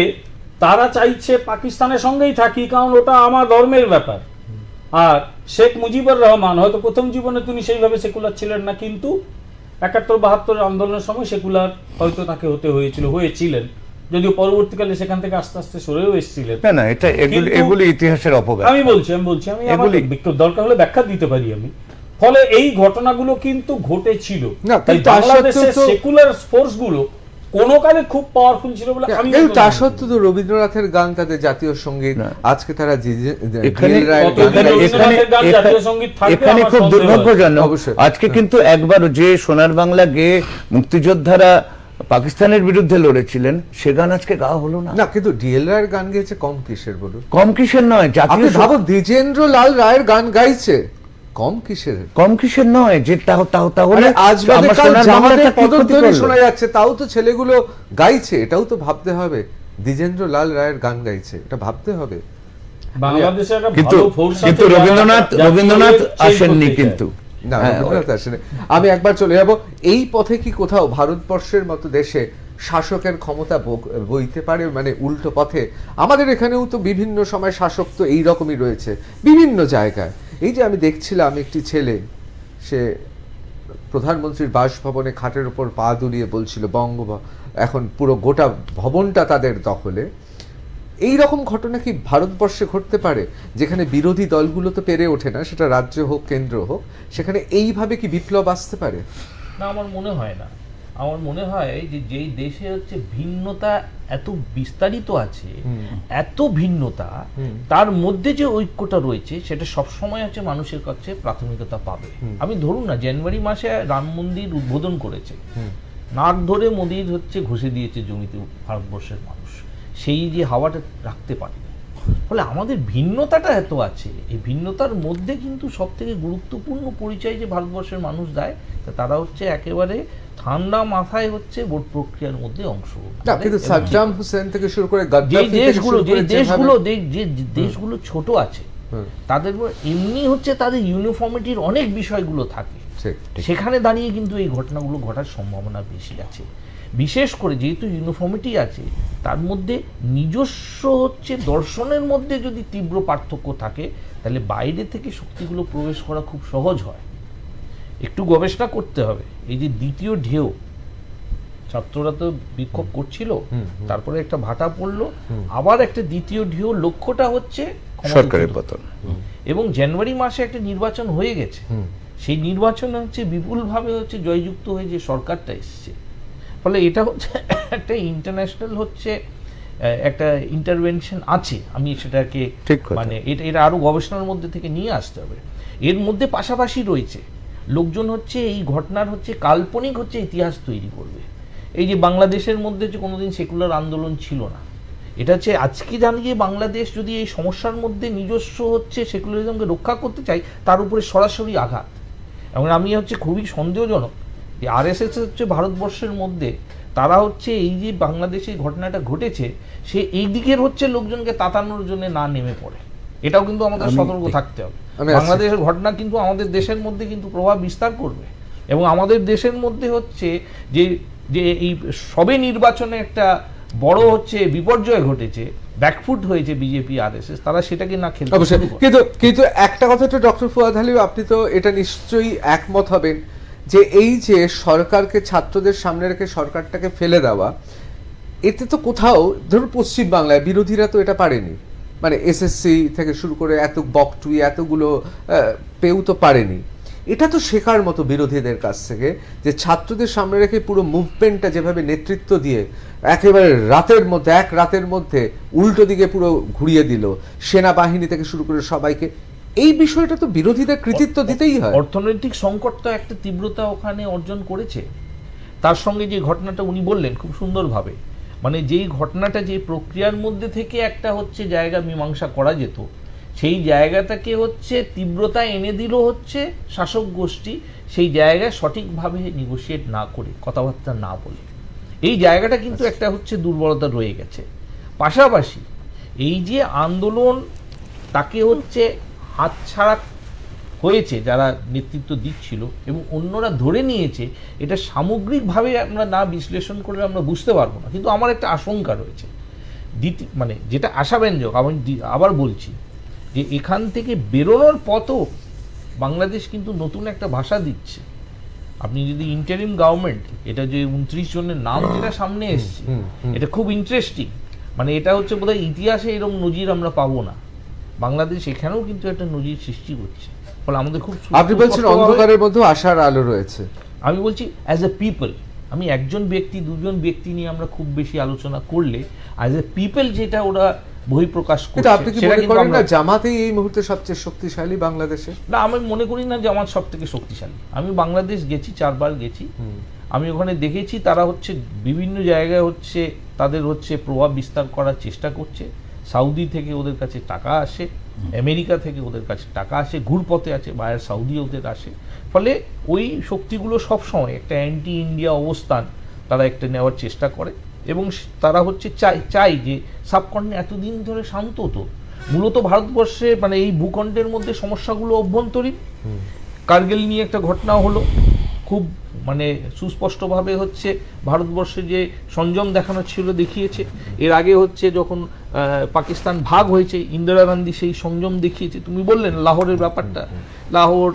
তারা চাইছে পাকিস্তানের সঙ্গেই থাকি, কারণ ওটা আমার ধর্মের ব্যাপার। আর শেখ মুজিবুর রহমান হয়তো প্রথম জীবনে তিনি সেইভাবে সেকুলার ছিলেন না, কিন্তু 71-72 আন্দোলনের সময় সেকুলার হয়তো তাকে হয়েছিলেন, যদিও পরবর্তীকালে সেখান থেকে আস্তে আস্তে সরেও এসেছিলেন। না, এটা এগুলি ইতিহাসের অপব্যাখ্যা। আমি বলছি দরকার হলে ব্যাখ্যা দিতে পারি আমি। ফলে এই ঘটনাগুলো কিন্তু ঘটেছিল, বাংলাদেশের সেকুলার ফোর্স গুলো কোন কালে খুব পাওয়ারফুল ছিল বলে আমি। তা সত্ত্বেও তো রবীন্দ্রনাথের গান তাদের জাতীয় সঙ্গীত, আজকে তারা এখানে খুব দুর্ভাগ্যজনক। আজকে কিন্তু একবার যে সোনার বাংলা গেয়ে মুক্তিযোদ্ধারা পাকিস্তানের বিরুদ্ধে লড়েছিলেন, সে গান আজকে গাওয়া হলো না। না, কিন্তু ডিএল রায়ের গান গেয়েছে কম কিসের বলুন? কম কিসের নয়, আপনি ভাবো দ্বিজেন্দ্র লাল রায়ের গান গাইছে, কম কিসের নয়, যে তাহলে আজ জামাতের পদধ্বনি শোনা যাচ্ছে, তাও তো ছেলেগুলো গাইছে, এটাও তো ভাবতে হবে। দ্বিজেন্দ্র লাল রায়ের গান গাইছে, এটা ভাবতে হবে। বাংলাদেশে কিন্তু রবীন্দ্রনাথ আসেননি, কিন্তু না, রবীন্দ্রনাথ আসেনি। আমি একবার চলে যাব, এই পথে কি কোথাও ভারতবর্ষের মতো দেশে শাসকের ক্ষমতা বইতে পারে, মানে উল্টো পথে? আমাদের এখানেও তো বিভিন্ন সময় শাসক তো এইরকমই রয়েছে বিভিন্ন জায়গায়। এই যে আমি দেখছিলাম একটি ছেলে, সে প্রধানমন্ত্রীর বাসভবনে খাটের উপর পা দুলিয়ে বলছিল এখন পুরো গোটা ভবনটা তাদের দখলে। এই রকম ঘটনা কি ভারতবর্ষে ঘটতে পারে, যেখানে বিরোধী দলগুলো তো পেরে ওঠে না, সেটা রাজ্য হোক কেন্দ্র হোক, সেখানে এইভাবে কি বিপ্লব আসতে পারে? না, আমার মনে হয় না। আমার মনে হয় যে যেই দেশে হচ্ছে ভিন্নতা এত বিস্তারিত আছে, এত ভিন্নতা, তার মধ্যে যে ঐক্যটা রয়েছে সেটা সবসময় হচ্ছে মানুষের কাছে প্রাথমিকতা পাবে। আমি ধরুন না, জানুয়ারি মাসে রাম মন্দির উদ্বোধন করেছে, নাক ধরে মোদির হচ্ছে ঘষে দিয়েছে জমিতে ভারতবর্ষের মানুষ, সেই যে হাওয়াটা রাখতে পারে। ফলে আমাদের ভিন্নতাটা এত আছে, এই ভিন্নতার মধ্যে কিন্তু সব থেকে গুরুত্বপূর্ণ পরিচয় যে ভারতবর্ষের মানুষ দেয়, তারা হচ্ছে একেবারে ঠান্ডা মাথায় হচ্ছে ভোট প্রক্রিয়ার মধ্যে অংশ। কিন্তু সাদ্দাম হোসেন থেকে শুরু করে যে দেশগুলো ছোট আছে, তাদের এমনি হচ্ছে তাদের ইউনিফর্মিটির অনেক বিষয়গুলো থাকে, সেখানে দাঁড়িয়ে কিন্তু এই ঘটনাগুলো ঘটার সম্ভাবনা বেশি আছে। বিশেষ করে যেহেতু ইউনিফর্মিটি আছে, তার মধ্যে নিজস্ব হচ্ছে দর্শনের মধ্যে যদি তীব্র পার্থক্য থাকে, তাহলে বাইরে থেকে শক্তিগুলো প্রবেশ করা খুব সহজ হয়। একটু গবেষণা করতে হবে। এই যে দ্বিতীয় ঢেউ, ছাত্ররা তো বিক্ষোভ করছিল, তারপরে একটা ভাটা পড়লো, আবার একটা দ্বিতীয় ঢেউ, লক্ষ্যটা হচ্ছে সরকারের পতন। এবং জানুয়ারি মাসে একটা নির্বাচন হয়ে গেছে, সেই নির্বাচনে হচ্ছে বিপুলভাবে হচ্ছে জয়যুক্ত হয়ে যে সরকারটা এসছে। ফলে এটা হচ্ছে একটা ইন্টারন্যাশনাল হচ্ছে একটা ইন্টারভেনশন আছে। আমি সেটাকে মানে এটা আরো গবেষণার মধ্যে থেকে নিয়ে আসতে হবে। এর মধ্যে পাশাপাশি রয়েছে লোকজন হচ্ছে এই ঘটনার হচ্ছে কাল্পনিক হচ্ছে ইতিহাস তৈরি করবে। এই যে বাংলাদেশের মধ্যে যে কোনোদিন সেকুলার আন্দোলন ছিল না, এটা হচ্ছে আজকে জানি যে বাংলাদেশ যদি এই সমস্যার মধ্যে নিজস্ব হচ্ছে সেকুলারিজমকে রক্ষা করতে চাই, তার উপরে সরাসরি আঘাত। এবং আমি হচ্ছে খুবই সন্দেহজনক যে আরএসএস হচ্ছে ভারতবর্ষের মধ্যে, তারা হচ্ছে এই যে বাংলাদেশে ঘটনাটা ঘটেছে সে এই দিকের হচ্ছে লোকজনকে তাতানোর জন্য না নেমে পড়ে, এটাও কিন্তু আমাদের সতর্ক থাকতে হবে। বাংলাদেশের ঘটনা কিন্তু আমাদের দেশের মধ্যে কিন্তু প্রভাব বিস্তার করবে, এবং আমাদের দেশের মধ্যে হচ্ছে যে যে এই সবে নির্বাচনে একটা বড় হচ্ছে বিপর্যয় ঘটেছে, ব্যাকফুট হয়েছে বিজেপি আরএসএস, তারা সেটাকে না খেলতে। কিন্তু একটা কথা তো ডক্টর ফুয়াদ হালিম, আপনি তো এটা নিশ্চয়ই একমত হবেন যে এই যে সরকারকে ছাত্রদের সামনে রেখে সরকারটাকে ফেলে দেওয়া, এতে তো কোথাও ধরুন পশ্চিম বাংলায় বিরোধীরা তো এটা পারেনি, মানে এসএসসি থেকে শুরু করে এত বকটুই এতগুলো পেউ তো পারেনি। এটা তো শেখার মতো বিরোধীদের কাছ থেকে, যে ছাত্রদের সামনে রেখে পুরো মুভমেন্টটা যেভাবে নেতৃত্ব দিয়ে একেবারে এক রাতের মধ্যে উল্টো দিকে পুরো ঘুরিয়ে দিল, সেনাবাহিনী থেকে শুরু করে সবাইকে। এই বিষয়টা তো বিরোধীদের কৃতিত্ব দিতেই হয়। অর্থনৈতিক সংকট তো একটা তীব্রতা ওখানে অর্জন করেছে, তার সঙ্গে যে ঘটনাটা উনি বললেন খুব সুন্দরভাবে, মানে যেই ঘটনাটা যে প্রক্রিয়ার মধ্যে থেকে একটা হচ্ছে জায়গা মীমাংসা করা যেত, সেই জায়গাটাকে হচ্ছে তীব্রতা এনে দিল হচ্ছে শাসক গোষ্ঠী, সেই জায়গায় সঠিকভাবে নেগোশিয়েট না করে, কথাবার্তা না বলে। এই জায়গাটা কিন্তু একটা হচ্ছে দুর্বলতা রয়ে গেছে। পাশাপাশি এই যে আন্দোলন তাকে হচ্ছে হাতছাড়া হয়েছে যারা নেতৃত্ব দিচ্ছিল এবং অন্যরা ধরে নিয়েছে, এটা সামগ্রিকভাবে আমরা না বিশ্লেষণ করলে আমরা বুঝতে পারবো না। কিন্তু আমার একটা আশঙ্কা রয়েছে, মানে যেটা আশাব্যঞ্জক, আমি আবার বলছি যে এখান থেকে বেরোনোর পথও বাংলাদেশ কিন্তু নতুন একটা ভাষা দিচ্ছে। আপনি যদি ইন্টারিম গভর্নমেন্ট, এটা যে 29 জনের নাম যেটা সামনে এসছে, এটা খুব ইন্টারেস্টিং। মানে এটা হচ্ছে বোধহয় ইতিহাসে এরকম নজির আমরা পাবো না। বাংলাদেশ এখানেও কিন্তু একটা নজির সৃষ্টি করছে, ফলে আমাদের খুব, আপনি বলছেন অন্ধকারের মধ্যে আশার আলো রয়েছে। আমি বলছি অ্যাজ এ পিপল, আমি একজন ব্যক্তি দুজন ব্যক্তি নিয়ে আমরা খুব বেশি আলোচনা করলে অ্যাজ এ পিপল যেটা ওরা বহিঃপ্রকাশ করছে, আপনি কি মনে করেন না জামাতই এই মুহূর্তে সবচেয়ে শক্তিশালী বাংলাদেশে? না, আমি মনে করি না জামাত সব থেকে শক্তিশালী। আমি বাংলাদেশ গেছি, 4 বার গেছি, আমি ওখানে দেখেছি তারা হচ্ছে বিভিন্ন জায়গায় হচ্ছে তাদের হচ্ছে প্রভাব বিস্তার করার চেষ্টা করছে। সাউদি থেকে ওদের কাছে টাকা আসে, আমেরিকা থেকে ওদের কাছে টাকা আসে, ঘুরপথে আছে, বাইরে সাউদি ওদের আসে। ফলে ওই শক্তিগুলো সবসময় একটা অ্যান্টি ইন্ডিয়া অবস্থান তারা একটা নেওয়ার চেষ্টা করে, এবং তারা হচ্ছে চাই যে সাবকন্টিনেন্ট এতদিন ধরে শান্ত হতো। মূলত ভারতবর্ষে মানে এই ভূখণ্ডের মধ্যে সমস্যাগুলো অভ্যন্তরীণ। কার্গিল নিয়ে একটা ঘটনা হলো, খুব মানে সুস্পষ্টভাবে হচ্ছে ভারতবর্ষে যে সংযম দেখানো ছিল দেখিয়েছে। এর আগে হচ্ছে যখন পাকিস্তান ভাগ হয়েছে, ইন্দিরা গান্ধী সেই সংযম দেখিয়েছে। তুমি বললেন লাহোরের ব্যাপারটা, লাহোর,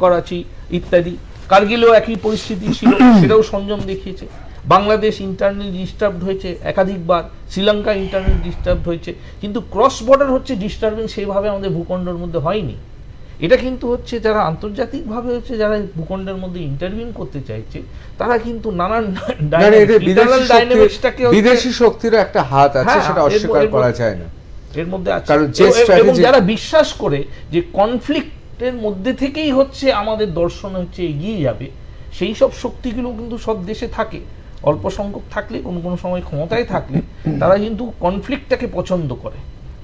করাচি ইত্যাদি। কার্গিলেও একই পরিস্থিতি ছিল, সেটাও সংযম দেখিয়েছে। বাংলাদেশ ইন্টারনাল ডিস্টার্বড হয়েছে একাধিকবার, শ্রীলঙ্কা ইন্টারনাল ডিস্টার্বড হয়েছে, কিন্তু ক্রস বর্ডার হচ্ছে ডিস্টার্বিং সেইভাবে আমাদের ভূখণ্ডের মধ্যে হয়নি। এটা কিন্তু হচ্ছে যারা আন্তর্জাতিকভাবে হচ্ছে যারা ভূখণ্ডের মধ্যে ইন্টারভিউ করতে চাইছে, তারা কিন্তু নানান বিদেশি শক্তির একটা হাত আছে, সেটা অস্বীকার করা যায় না এর মধ্যে আছে। এবং যারা বিশ্বাস করে যে কনফ্লিক্টের মধ্যে থেকেই হচ্ছে আমাদের দর্শন হচ্ছে এগিয়ে যাবে, সেই সব শক্তিগুলো কিন্তু সব দেশে থাকে। অল্প সংখ্যক থাকলে, কোনো সময় ক্ষমতায় থাকলে তারা কিন্তু কনফ্লিক্টটাকে পছন্দ করে।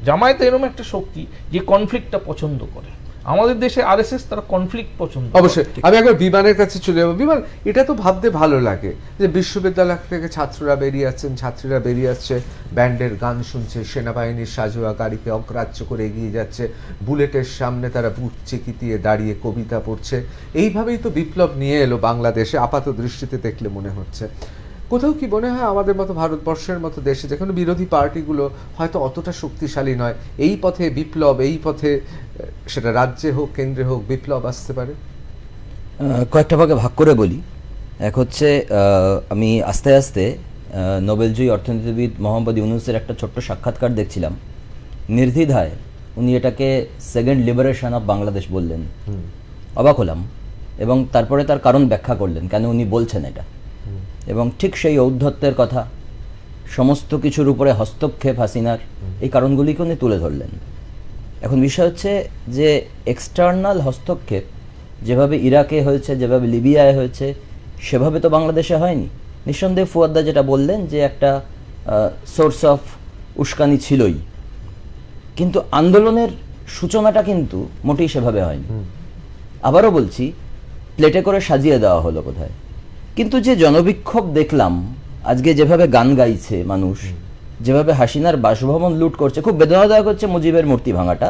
জামায়াত এরকম একটা শক্তি যে কনফ্লিক্টটা পছন্দ করে। আমাদের দেশে আরএসএস তারা কনফ্লিক্ট পছন্দ। অবশ্যই আমি একবার বিমানের কাছে চলে যাবো। বিমান, এটা তো ভাবতে ভালো লাগে যে বিশ্ববিদ্যালয় থেকে ছাত্ররা বেরিয়ে আসছেন, ছাত্রীরা বেরিয়ে আসছে, ব্যান্ডের গান শুনছে, সেনাবাহিনীর সাজোয়া গাড়িকে অগ্রাহ্য করে এগিয়ে যাচ্ছে, বুলেটের সামনে তারা বুট চিকিটিয়ে দাঁড়িয়ে কবিতা পড়ছে। এইভাবেই তো বিপ্লব নিয়ে এলো বাংলাদেশে, আপাত দৃষ্টিতে দেখলে মনে হচ্ছে। কোথাও কি মনে হয় আমাদের মতো ভারতবর্ষের মতো দেশে, যেখানে বিরোধী পার্টিগুলো হয়তো অতটা শক্তিশালী নয়, এই পথে বিপ্লব, এই পথে সেটা রাজ্যে হোক কেন্দ্রে হোক বিপ্লব আসতে পারে? কয়েকটা ভাগে ভাগ করে বলি। এক হচ্ছে আমি আস্তে আস্তে নোবেলজয়ী অর্থনীতিবিদ মোহাম্মদ ইউনুসের একটা ছোট্ট সাক্ষাৎকার দেখছিলাম। নির্দ্বিধায় উনি এটাকে সেকেন্ড লিবারেশন অফ বাংলাদেশ বললেন। অবাক হলাম, এবং তারপরে তার কারণ ব্যাখ্যা করলেন কেন উনি বলছেন এটা, এবং ঠিক সেই ঔদ্ধত্যের কথা, সমস্ত কিছুর উপরে হস্তক্ষেপ হাসিনার, এই কারণগুলিকে উনি তুলে ধরলেন। এখন বিষয় হচ্ছে যে এক্সটার্নাল হস্তক্ষেপ যেভাবে ইরাকে হয়েছে, যেভাবে লিবিয়ায় হয়েছে, সেভাবে তো বাংলাদেশে হয়নি। নিঃসন্দেহে ফুয়াদ্দা যেটা বললেন যে একটা সোর্স অফ উস্কানি ছিলই, কিন্তু আন্দোলনের সূচনাটা কিন্তু মোটেই সেভাবে হয়নি। আবারও বলছি, প্লেটে করে সাজিয়ে দেওয়া হলো কোথায়। কিন্তু যে জনবিক্ষোভ দেখলাম আজকে, যেভাবে গান গাইছে মানুষ, যেভাবে হাসিনার বাসভবন লুট করছে, খুব বেদনাদায়ক হচ্ছে মুজিবের মূর্তি ভাঙাটা।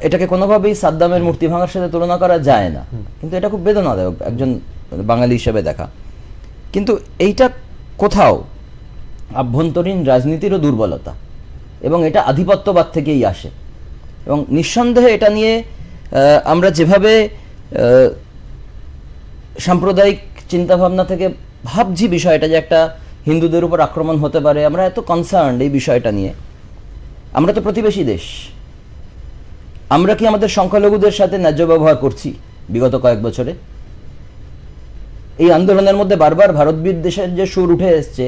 এটাকে কোনোভাবেই সাদ্দামের মূর্তি ভাঙার সাথে তুলনা করা যায় না, কিন্তু এটা খুব বেদনাদায়ক একজন বাঙালি হিসেবে দেখা। কিন্তু এইটা কোথাও আভ্যন্তরীণ রাজনীতিরও দুর্বলতা, এবং এটা আধিপত্যবাদ থেকেই আসে। এবং নিঃসন্দেহে এটা নিয়ে আমরা যেভাবে সাম্প্রদায়িক চিন্তাভাবনা থেকে ভাবছি বিষয়টা যে একটা হিন্দুদের উপর আক্রমণ হতে পারে, আমরা এত কনসার্ন এই বিষয়টা নিয়ে। আমরা তো প্রতিবেশী দেশ, আমরা কি আমাদের সংখ্যালঘুদের সাথে ন্যায্য ব্যবহার করছি বিগত কয়েক বছরে? এই আন্দোলনের মধ্যে বারবার ভারত বিদ্বেষের যে সুর উঠে এসছে,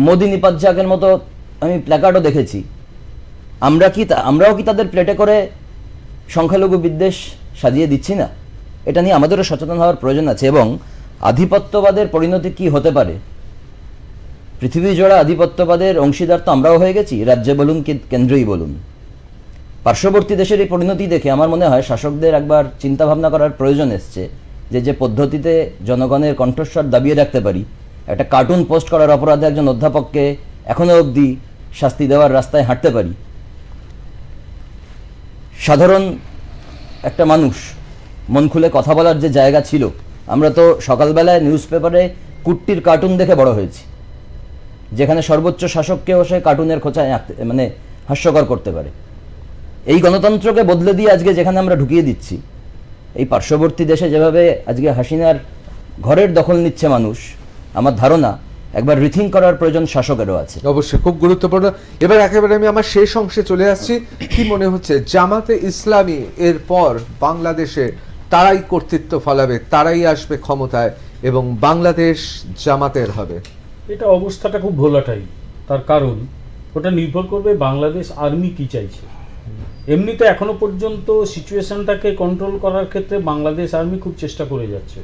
মোদী নিপাজ্জাকের মতো আমি প্ল্যাকার্ডও দেখেছি। আমরাও কি তাদের প্লেটে করে সংখ্যালঘু বিদ্বেষ সাজিয়ে দিচ্ছি না? এটা নিয়ে আমাদেরও সচেতন হওয়ার প্রয়োজন আছে। এবং আধিপত্যবাদের পরিণতি কি হতে পারে? পৃথিবী জোড়া আধিপত্যবাদের অংশীদার তো আমরাও হয়ে গেছি, রাজ্যে বলুন কি কেন্দ্রেই বলুন। পার্শ্ববর্তী দেশের এই পরিণতি দেখে আমার মনে হয় শাসকদের একবার চিন্তা ভাবনা করার প্রয়োজন এসছে যে পদ্ধতিতে জনগণের কণ্ঠস্বর দাবিয়ে রাখতে পারি। একটা কার্টুন পোস্ট করার অপরাধে একজন অধ্যাপককে এখনো অবধি শাস্তি দেওয়ার রাস্তায় হাঁটতে পারি। সাধারণ একটা মানুষ মন খুলে কথা বলার যে জায়গা ছিল, আমরা তো সকালবেলায় নিউজ পেপারে কুট্টির কার্টুন দেখে বড় হয়েছি, যেখানে সর্বোচ্চ শাসককেও সে কার্টুনের খোঁচায় মানে হাস্যকর করতে পারে। এই গণতন্ত্রকে বদলে দিয়ে আজকে যেখানে আমরা ঢুকিয়ে দিচ্ছি, এই পার্শ্ববর্তী দেশে যেভাবে আজকে হাসিনার ঘরের দখল নিচ্ছে মানুষ, আমার ধারণা একবার রিথিঙ্ক করার প্রয়োজন শাসকেরও আছে। অবশ্যই খুব গুরুত্বপূর্ণ। এবার একেবারে আমি আমার শেষ অংশে চলে আসছি। কি মনে হচ্ছে জামাতে ইসলামী এরপর বাংলাদেশে তারাই কর্তৃত্ব ফলাবে, তারাই আসবে ক্ষমতায় এবং বাংলাদেশ জামাতের হবে? এটা অবস্থাটা খুব ভোলাটাই। তার কারণ ওটা নির্ভর করবে বাংলাদেশ আর্মি কি চাইছে। এমনিতে এখনো পর্যন্ত সিচুয়েশনটাকে কন্ট্রোল করার ক্ষেত্রে বাংলাদেশ আর্মি খুব চেষ্টা করে যাচ্ছে।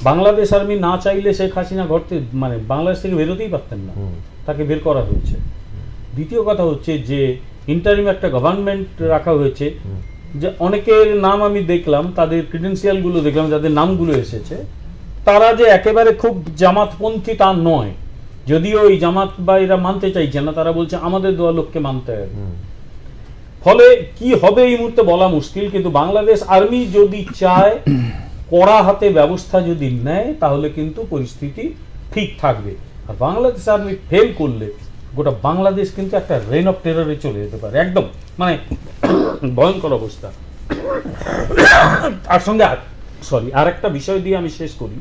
বাংলাদেশ আর্মি না চাইলে শেখ হাসিনা ঘরতে মানে বাংলাদেশ থেকে বেরোতেই পারতেন না, তাকে বের করা হয়েছে। দ্বিতীয় কথা হচ্ছে যে ইন্টারিম একটা গভর্নমেন্ট রাখা হয়েছে, যে অনেকের নাম আমি দেখলাম, তাদের ক্রিডেন্সিয়ালগুলো দেখলাম, যাদের নামগুলো এসেছে, তারা যে একেবারে খুব জামাতপন্থী তা নয়। যদিও এই জামাত বা এরা মানতে চাইছে না, তারা বলছে আমাদের দেওয়া লোককে মানতে হবে। ফলে কি হবে এই মুহূর্তে বলা মুশকিল, কিন্তু বাংলাদেশ আর্মি যদি চায়, কড়া হাতে ব্যবস্থা যদি নেয়, তাহলে কিন্তু পরিস্থিতি ঠিক থাকবে। আর বাংলাদেশ আর্মি ফেল করলে গোটা বাংলাদেশ কিন্তু একটা রেন অফ টেররে চলে যেতে পারে, একদম মানে ভয়ঙ্কর অবস্থা। তার সঙ্গে আর একটা বিষয় দিয়ে আমি শেষ করি।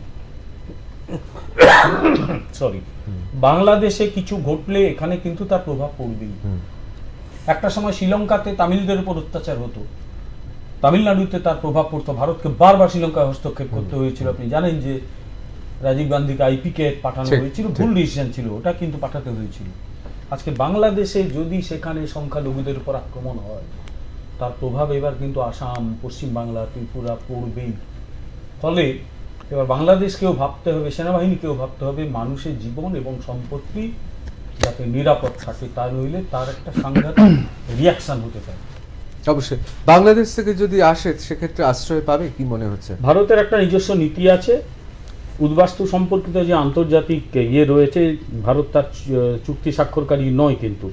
বাংলাদেশে কিছু ঘটলে এখানে কিন্তু তার প্রভাব পড়বেই। একটা সময় শ্রীলঙ্কাতে তামিলদের উপর অত্যাচার হতো, তামিলনাড়ুতে তার প্রভাব পড়তো, ভারতকে বারবার শ্রীলঙ্কায় হস্তক্ষেপ করতে হয়েছিল। আপনি জানেন যে রাজীব গান্ধীকে আইপিকে পাঠানো হয়েছিল, ভুল ডিসিশন ছিল, ওটা কিন্তু পাঠাতে হয়েছিল। আজকে বাংলাদেশে যদি সেখানে সংখ্যালঘুদের উপর আক্রমণ হয়, তার প্রভাব এবার কিন্তু আসাম, পশ্চিমবাংলা, ত্রিপুরা পড়বেই। ফলে এবার বাংলাদেশকেও ভাবতে হবে, সেনাবাহিনীকেও ভাবতে হবে, মানুষের জীবন এবং সম্পত্তি যাতে নিরাপদ থাকে, তা নইলে তার একটা সাংঘাতিক রিয়াকশন হতে পারে। অবশ্যই বাংলাদেশ থেকে যদি আসে সেক্ষেত্রে আশ্রয় পাবে কি মনে হচ্ছে? ভারতের একটা নিজস্ব নীতি আছে, উদ্বাস্তু সম্পর্কিত যে আন্তর্জাতিক রয়েছে, ভারত তার চুক্তি স্বাক্ষরকারী নয়, কিন্তু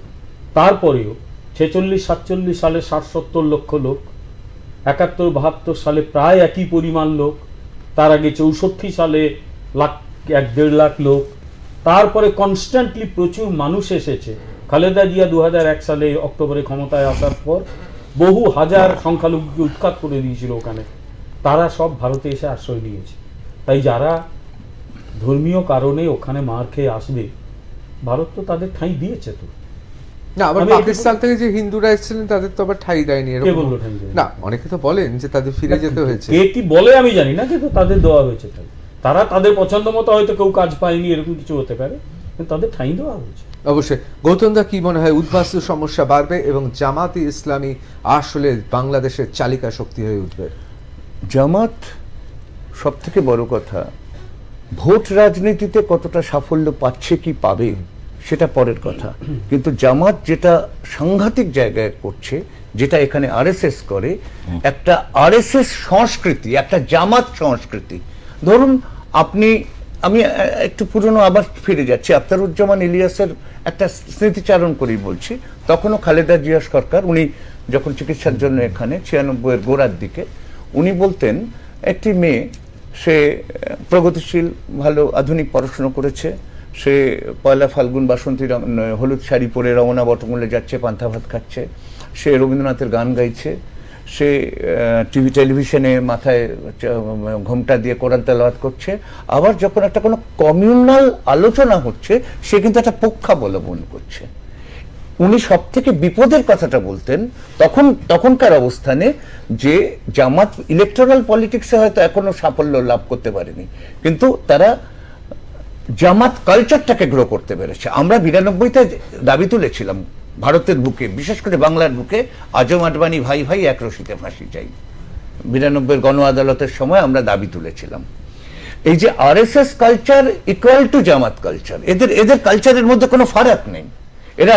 তারপরেও 46-47 সালে 60-70 লক্ষ লোক, 71-72 সালে প্রায় একই পরিমাণ লোক, তার আগে 64 সালে 1.5 লাখ লোক, তারপরে কনস্ট্যান্টলি প্রচুর মানুষ এসেছে। খালেদা জিয়া 2001 সালে অক্টোবরে ক্ষমতায় আসার পর বহু হাজার সংখ্যালঘুকে উৎখাত করে দিয়েছিল ওখানে, তারা সব ভারতে এসে আশ্রয় নিয়েছে। তাই যারা ধর্মীয় কারণে ওখানে মার খেয়ে আসবে, ভারত তো তাদের ঠাঁই দিয়েছে। তো না, আবার পাকিস্তান থেকে যে হিন্দুরা এসেছিলেন তাদের তো আবার ঠাঁই দেয়নি, এরকম না, অনেকে তো বলেন যে তাদের ফিরে যেতে হয়েছে। কে কি বলে আমি জানি না, কিন্তু তাদের দেওয়া হয়েছে ঠাঁই। তারা তাদের পছন্দ মতো হয়তো কেউ কাজ পায়নি, এরকম কিছু হতে পারে, কিন্তু তাদের ঠাঁই দেওয়া হয়েছে। অবশ্যই। গৌতম দা, কি মনে হয় উদ্বাস্তু সমস্যা বাড়বে এবং জামাতে ইসলামী আসলে বাংলাদেশের চালিকা শক্তি হয়ে উঠবে? জামাত সব থেকে বড় কথা, ভোট রাজনীতিতে কতটা সাফল্য পাচ্ছে কি পাবে সেটা পরের কথা, কিন্তু জামাত যেটা সাংঘাতিক জায়গায় করছে, যেটা এখানে আরএসএস করে, একটা আরএসএস সংস্কৃতি, একটা জামাত সংস্কৃতি। ধরুন আমি একটু পুরনো আবার ফিরে যাচ্ছি, আখতারুজ্জামান ইলিয়াসের একটা স্মৃতিচারণ করেই বলছি। তখনও খালেদা জিয়া সরকার, উনি যখন চিকিৎসার জন্য এখানে 96-এর গোড়ার দিকে, উনি বলতেন একটি মেয়ে, সে প্রগতিশীল, ভালো আধুনিক পড়াশুনো করেছে, সে পয়লা ফাল্গুন বাসন্তী হলুদ শাড়ি পরে রমনা বটমূলে যাচ্ছে, পান্তা ভাত খাচ্ছে, সে রবীন্দ্রনাথের গান গাইছে, সে টেলিভিশনে মাথায় ঘোমটা দিয়ে কোরআন তেলাওয়াত করছে। আবার যখন একটা কোনো কমিউনাল আলোচনা হচ্ছে, সে কিন্তু একটা পক্ষাবলম্বন করছে। উনি সব থেকে বিপদের কথাটা বলতেন তখনকার অবস্থানে, যে জামাত ইলেকটোরাল পলিটিক্সে হয়তো এখনো সাফল্য লাভ করতে পারেনি, কিন্তু তারা জামাত কালচারটাকে গ্রো করতে পেরেছে। আমরা 92-তে দাবি তুলেছিলাম ভারতের বুকে, বিশেষ করে বাংলার বুকে, আজম আডবাণী ভাই ভাই এক রশিতে ফাঁসি চাই। 92-এর গণ আদালতের সময় আমরা দাবি তুলেছিলাম। এই যে RSS culture equal to Jamaat culture, এদের কালচারের মধ্যে কোনো ফারাক নেই। এরা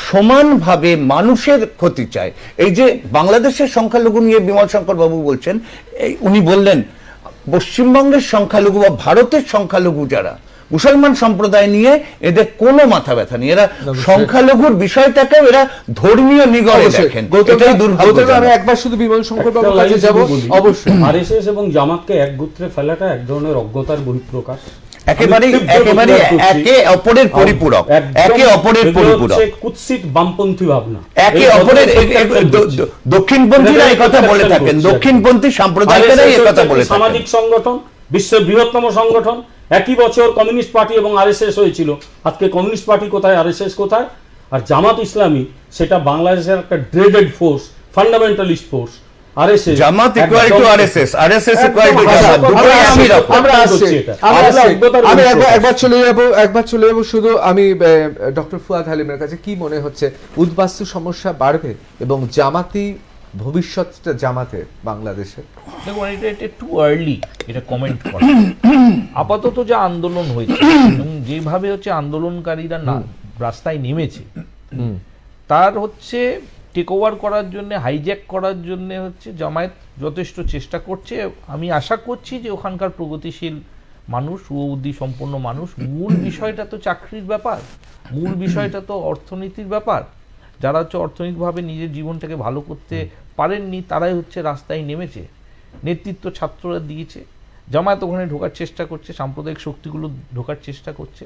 সমানভাবে মানুষের ক্ষতি চায়। এই যে বাংলাদেশের সংখ্যালঘু নিয়ে বিমল শঙ্কর বাবু বলছেন, উনি বললেন পশ্চিমবঙ্গের সংখ্যালঘু বা ভারতের সংখ্যালঘু যারা মুসলমান সম্প্রদায় নিয়ে এদের কোনো মাথা ব্যথা নেই। এরা সংখ্যালঘুর বিষয়টাকেও এরা ধর্মীয় নিগড়ে দেখেন। আমি একবার শুধু বিমল শঙ্কর বাবুর কাছে যাব। অবশ্যই আরএসএস এবং জামাতকে এক গোত্রে ফেলাটা এক ধরনের অজ্ঞতার বহিঃপ্রকাশ, একে অপরের পরিপূরক, কুৎসিত বামপন্থী ভাবনা। একে অপরের দক্ষিণপন্থীরা এই কথা বলে থাকেন, দক্ষিণপন্থী সাম্প্রদায়িকরা এই কথা বলে থাকেন। সামাজিক সংগঠন, বিশ্বের বৃহত্তম সংগঠন। একই বছর কমিউনিস্ট পার্টি এবং আরএসএস হয়েছিল। আজকে কমিউনিস্ট পার্টি কোথায়, আরএসএস কোথায়? আর জামাত ইসলামী সেটা বাংলাদেশের একটা dreaded force, fundamentalist force. RSS, Jamaat equal to RSS, RSS equal to Jamaat. আমি একবার চলে যাব শুধু আমি ডক্টর ফুয়াদ হালিমের কাছে। কি মনে হচ্ছে, উদ্বাস্তু সমস্যা বাড়বে এবং জামাতি ভবিষ্যৎটা জামাতে বাংলাদেশে? দেখুন, এটা টু আর্লি এটা কমেন্ট করা। আপাতত যে আন্দোলন হয়েছে এবং যেভাবে হচ্ছে আন্দোলনকারীরা রাস্তায় নেমেছে, তার হচ্ছে টেক ওভার করার জন্য, হাইজ্যাক করার জন্য হচ্ছে জামায়াত যথেষ্ট চেষ্টা করছে। আমি আশা করছি যে ওখানকার প্রগতিশীল মানুষ, সুবুদ্ধি সম্পন্ন মানুষ, মূল বিষয়টা তো চাকরির ব্যাপার, মূল বিষয়টা তো অর্থনীতির ব্যাপার। যারা হচ্ছে অর্থনৈতিকভাবে নিজের জীবনটাকে ভালো করতে পারেননি, তারাই হচ্ছে রাস্তায় নেমেছে। নেতৃত্ব ছাত্ররা দিয়েছে, জামায়াত ওখানে ঢোকার চেষ্টা করছে, সাম্প্রদায়িক শক্তিগুলো ঢোকার চেষ্টা করছে।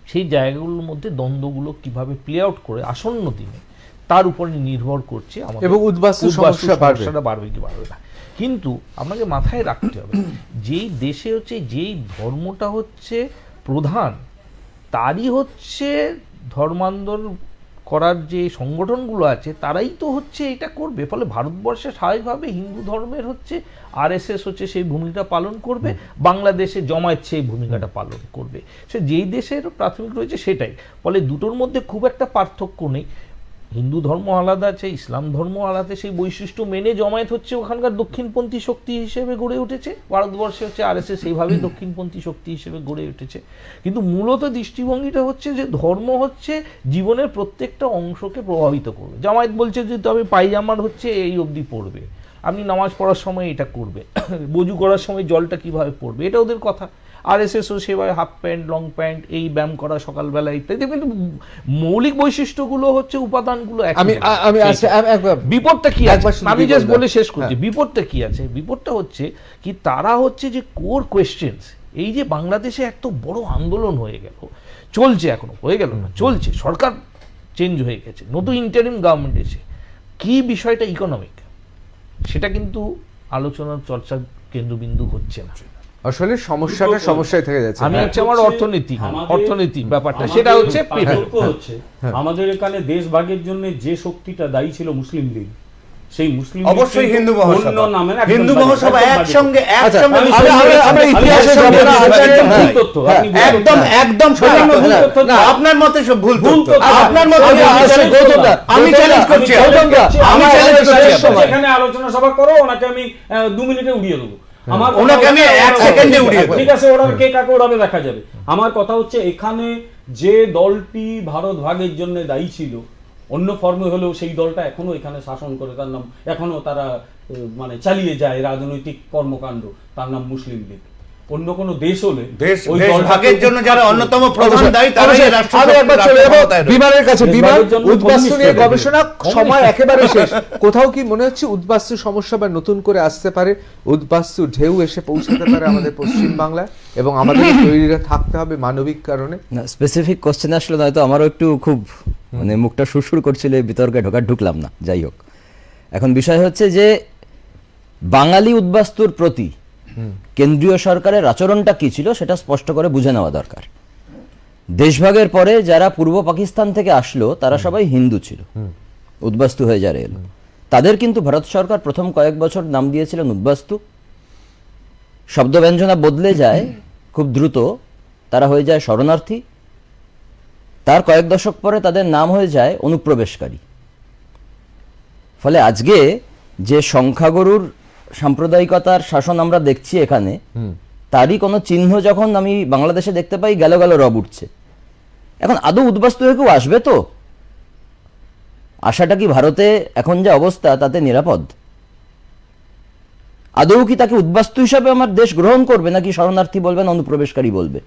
সেই জায়গাগুলোর মধ্যে দ্বন্দ্বগুলো কিভাবে প্লে আউট করে আসন্ন দিনে, তার উপরে নির্ভর করছে এবং উদ্বাস্তু সমস্যাটা বাড়বে কি বাড়বে না। কিন্তু আপনাকে মাথায় রাখতে হবে, যেই দেশে হচ্ছে যেই ধর্মটা হচ্ছে প্রধান, তারই হচ্ছে ধর্মান্তর করার যে সংগঠনগুলো আছে, তারাই তো হচ্ছে এটা করবে। ফলে ভারতবর্ষে স্বাভাবিকভাবে হিন্দু ধর্মের হচ্ছে আরএসএস হচ্ছে সেই ভূমিকা পালন করবে, বাংলাদেশে জামায়াত সেই ভূমিকাটা পালন করবে। সে যেই দেশের প্রাথমিক রয়েছে সেটাই। ফলে দুটোর মধ্যে খুব একটা পার্থক্য নেই। হিন্দু ধর্ম আলাদা আছে, ইসলাম ধর্ম আলাদা, সেই বৈশিষ্ট্য মেনে জামায়াত হচ্ছে ওখানকার দক্ষিণপন্থী শক্তি হিসেবে গড়ে উঠেছে। ভারতবর্ষে হচ্ছে আরএসএস সেইভাবেই দক্ষিণপন্থী শক্তি হিসেবে গড়ে উঠেছে। কিন্তু মূলত দৃষ্টিভঙ্গিটা হচ্ছে যে ধর্ম হচ্ছে জীবনের প্রত্যেকটা অংশকে প্রভাবিত করবে। জামায়াত বলছে যে তবে পায়জামার হচ্ছে এই অবধি পড়বে, আপনি নামাজ পড়ার সময় এটা করবে, বজু করার সময় জলটা কিভাবে পড়বে, এটা ওদের কথা। আরএসএসও সেভাবে হাফ প্যান্ট, লং প্যান্ট, এই ব্যায়াম করা সকালবেলা ইত্যাদি। কিন্তু মৌলিক বৈশিষ্ট্যগুলো হচ্ছে, উপাদানগুলো বিপদটা কি আছে আমি জাস্ট বলে শেষ করছি। বিপদটা কি আছে? বিপদটা হচ্ছে কি, তারা হচ্ছে যে কোর কোয়েশ্চেন্স, এই যে বাংলাদেশে এত বড় আন্দোলন হয়ে গেল, চলছে, এখনো হয়ে গেল না, চলছে, সরকার চেঞ্জ হয়ে গেছে, নতুন ইন্টারিম গভর্নমেন্ট এসে, কি বিষয়টা ইকোনমিক, সেটা কিন্তু আলোচনার চর্চার কেন্দ্রবিন্দু হচ্ছে না। আসলে সমস্যাটা সমস্যায় থেকে যাচ্ছে। আমি হচ্ছে আমার অর্থনীতি ব্যাপারটা, সেটা হচ্ছে আমাদের এখানে দেশ ভাগের জন্য যে শক্তিটা দায়ী ছিল মুসলিম লীগ, সেই মুসলিম অবশ্যই হিন্দু মহাসভা একসঙ্গে একদম আপনার মতে সব ভুল তথ্য, আপনার মতে আমি চ্যালেঞ্জ করছি, এখানে আলোচনা সভা করো, ওনাকে আমি 2 মিনিটে উড়িয়ে দেবো। আমার ওনাকে আমি এক সেকেন্ডে উড়িয়ে দেব। ঠিক আছে, ওরা কে কাকে ওড়াবে দেখা যাবে। আমার কথা হচ্ছে এখানে যে দলটি ভারত ভাগের জন্য দায়ী ছিল, অন্য ফর্মে হলেও সেই দলটা এখনো এখানে শাসন করে, তার নাম এখনো তারা মানে চালিয়ে যায় রাজনৈতিক কর্মকাণ্ড, তার নাম মুসলিম লীগ। অন্য কোন দেশ হলে দেশ ওই দেশ দলটাকে ভাগের জন্য যারা অন্যতম প্রধান দায়ী তারা অবশ্যই। আমি একবার চলে যাবো বিমানের কাছে। বিমান, উদ্বাস্তু নিয়ে গবেষণা সময় একেবারে শেষ। কোথাও কি মনে হচ্ছে উদ্বাস্তু সমস্যা বা নতুন করে আসতে পারে, উদ্বাস্তু ঢেউ এসে পৌঁছাতে পারে আমাদের পশ্চিম বাংলায়, এবং আমাদের তৈরি থাকতে হবে মানবিক কারণে? না, স্পেসিফিক কোশ্চেন আসলে নয়তো আমারও একটু খুব মানে মুখটা সুরসুর করছিল, এই বিতর্কে ঢুকলাম না। যাই হোক, এখন বিষয় হচ্ছে যে বাঙালি উদ্বাস্তুর প্রতি কেন্দ্রীয় সরকারের আচরণটা কি ছিল সেটা স্পষ্ট করে বুঝে নেওয়া দরকার। দেশভাগের পরে যারা পূর্ব পাকিস্তান থেকে আসলো তারা সবাই হিন্দু ছিল, উদ্বাস্তু হয়ে যারা এলো তাদের কিন্তু ভারত সরকার প্রথম কয়েক বছর নাম দিয়েছিলেন উদ্বাস্তু। শব্দব্যঞ্জনা বদলে যায় খুব দ্রুত, তারা হয়ে যায় শরণার্থী। তার কয়েক দশক পরে তাদের নাম হয়ে যায় অনুপ্রবেশকারী। ফলে আজকে যে সংখ্যাগুরুর সাম্প্রদায়িকতার শাসন আমরা দেখছি এখানে, তারই কোনো চিহ্ন যখন আমি বাংলাদেশে দেখতে পাই, গেল গেল রব উঠছে। এখন আদৌ উদ্বাস্তু হয়ে কেউ আসবে তো? আশাটা কি ভারতে এখন যে অবস্থা তাতে নিরাপদ? আদৌ কি তাকে উদ্বাস্তু হিসাবে আমার দেশ গ্রহণ করবে, নাকি শরণার্থী বলবে না অনুপ্রবেশকারী বলবে?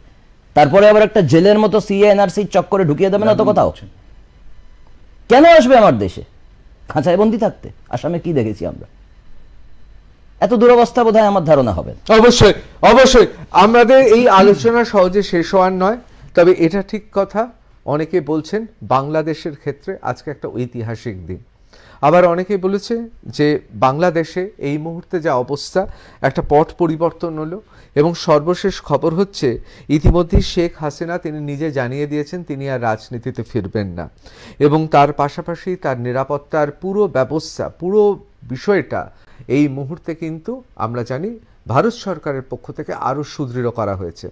তারপরে আবার একটা জেলের মতো সিএনআরসি চক্করে ঢুকিয়ে দেবে না তো কোথাও? কেন আসবে আমার দেশে খাঁচায় বন্দি থাকতে? আসামে কি দেখেছি আমরা? এত দুরবস্থা বোধহয় আমার ধারণা হবে। অবশ্যই অবশ্যই আমাদের এই আলোচনা সহজে শেষ হওয়ার নয়, তবে এটা ঠিক কথা, অনেকে বলছেন বাংলাদেশের ক্ষেত্রে আজকে একটা ঐতিহাসিক দিন। আবার অনেকে বলেছে যে বাংলাদেশে এই মুহূর্তে যা অবস্থা, একটা পট পরিবর্তন হলো, এবং সর্বশেষ খবর হচ্ছে ইতিমধ্যেই শেখ হাসিনা তিনি নিজে জানিয়ে দিয়েছেন তিনি আর রাজনীতিতে ফিরবেন না, এবং তার পাশাপাশি তার নিরাপত্তার পুরো ব্যবস্থা, পুরো বিষয়টা এই মুহূর্তে কিন্তু আমরা জানি ভারত সরকারের পক্ষ থেকে আরও সুদৃঢ় করা হয়েছে।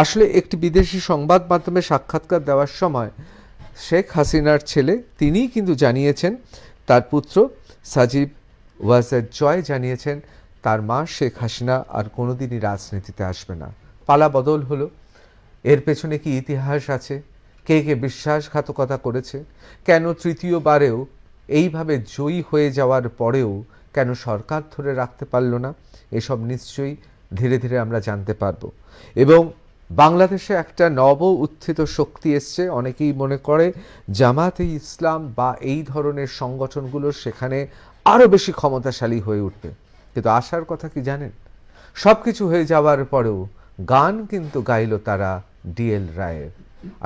আসলে একটি বিদেশি সংবাদ মাধ্যমে সাক্ষাৎকার দেওয়ার সময় শেখ হাসিনার ছেলে তিনিই কিন্তু জানিয়েছেন, তার পুত্র সাজিব ওয়াজেদ জয় জানিয়েছেন তার মা শেখ হাসিনা আর কোনোদিনই রাজনীতিতে আসবে না। পালা বদল হলো, এর পেছনে কি ইতিহাস আছে? কে কে বিশ্বাসঘাতকতা করেছে? কেন তৃতীয়বারেও এইভাবে জয়ী হয়ে যাওয়ার পরেও কেন সরকার ধরে রাখতে পারল না? এসব নিশ্চয়ই ধীরে ধীরে আমরা জানতে পারবো। এবং বাংলাদেশে একটা নব উত্থিত শক্তি এসছে, অনেকেই মনে করে জামাতে ইসলাম বা এই ধরনের সংগঠনগুলো সেখানে আরও বেশি ক্ষমতাশালী হয়ে উঠবে। কিন্তু আশার কথা কি জানেন? সব কিছু হয়ে যাওয়ার পরেও গান কিন্তু গাইল তারা ডিএল রায়ের।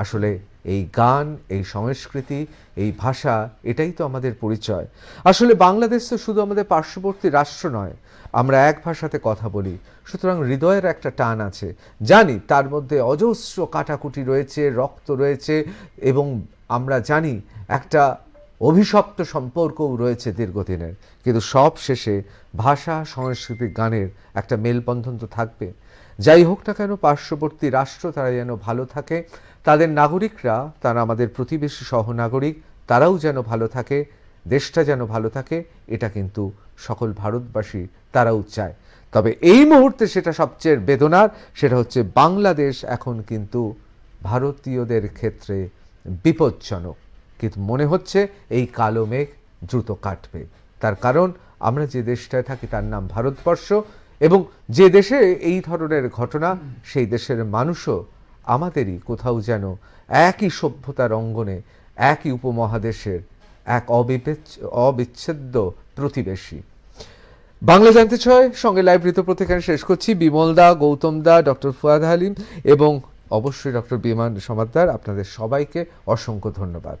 আসলে এই গান, এই সংস্কৃতি, এই ভাষা, এটাই তো আমাদের পরিচয়। আসলে বাংলাদেশ তো শুধু আমাদের পার্শ্ববর্তী রাষ্ট্র নয়, আমরা এক ভাষাতে কথা বলি, সুতরাং হৃদয়ের একটা টান আছে। জানি তার মধ্যে অজস্র কাটাকুটি রয়েছে, রক্ত রয়েছে, এবং আমরা জানি একটা অভিশপ্ত সম্পর্কও রয়েছে দীর্ঘদিনের, কিন্তু সব শেষে ভাষা, সংস্কৃতি, গানের একটা মেলবন্ধন তো থাকবে। যাই হোক না কেন, পার্শ্ববর্তী রাষ্ট্র তারা যেন ভালো থাকে, তাদের নাগরিকরা, তারা আমাদের প্রতিবেশী সহনাগরিক, তারাও যেন ভালো থাকে, দেশটা যেন ভালো থাকে, এটা কিন্তু সকল ভারতবাসী তারাও চায়। তবে এই মুহূর্তে সেটা সবচেয়ে বেদনার, সেটা হচ্ছে বাংলাদেশ এখন কিন্তু ভারতীয়দের ক্ষেত্রে বিপজ্জনক। কিন্তু মনে হচ্ছে এই কালো মেঘ দ্রুত কাটবে। তার কারণ আমরা যে দেশটায় থাকি তার নাম ভারতবর্ষ, এবং যে দেশে এই ধরনের ঘটনা, সেই দেশের মানুষও আমাদেরই কোথাও যেন একই সভ্যতার অঙ্গনে, একই উপমহাদেশের এক অবিচ্ছেদ্য প্রতিবেশী। বাংলা জানতে চায় সঙ্গে লাইভ রিপোর্ট এখানে শেষ করছি। বিমল দা, গৌতম দা, ডক্টর ফুয়াদ হালিম এবং অবশ্যই ডক্টর বিমান সমাদ্দার, আপনাদের সবাইকে অসংখ্য ধন্যবাদ।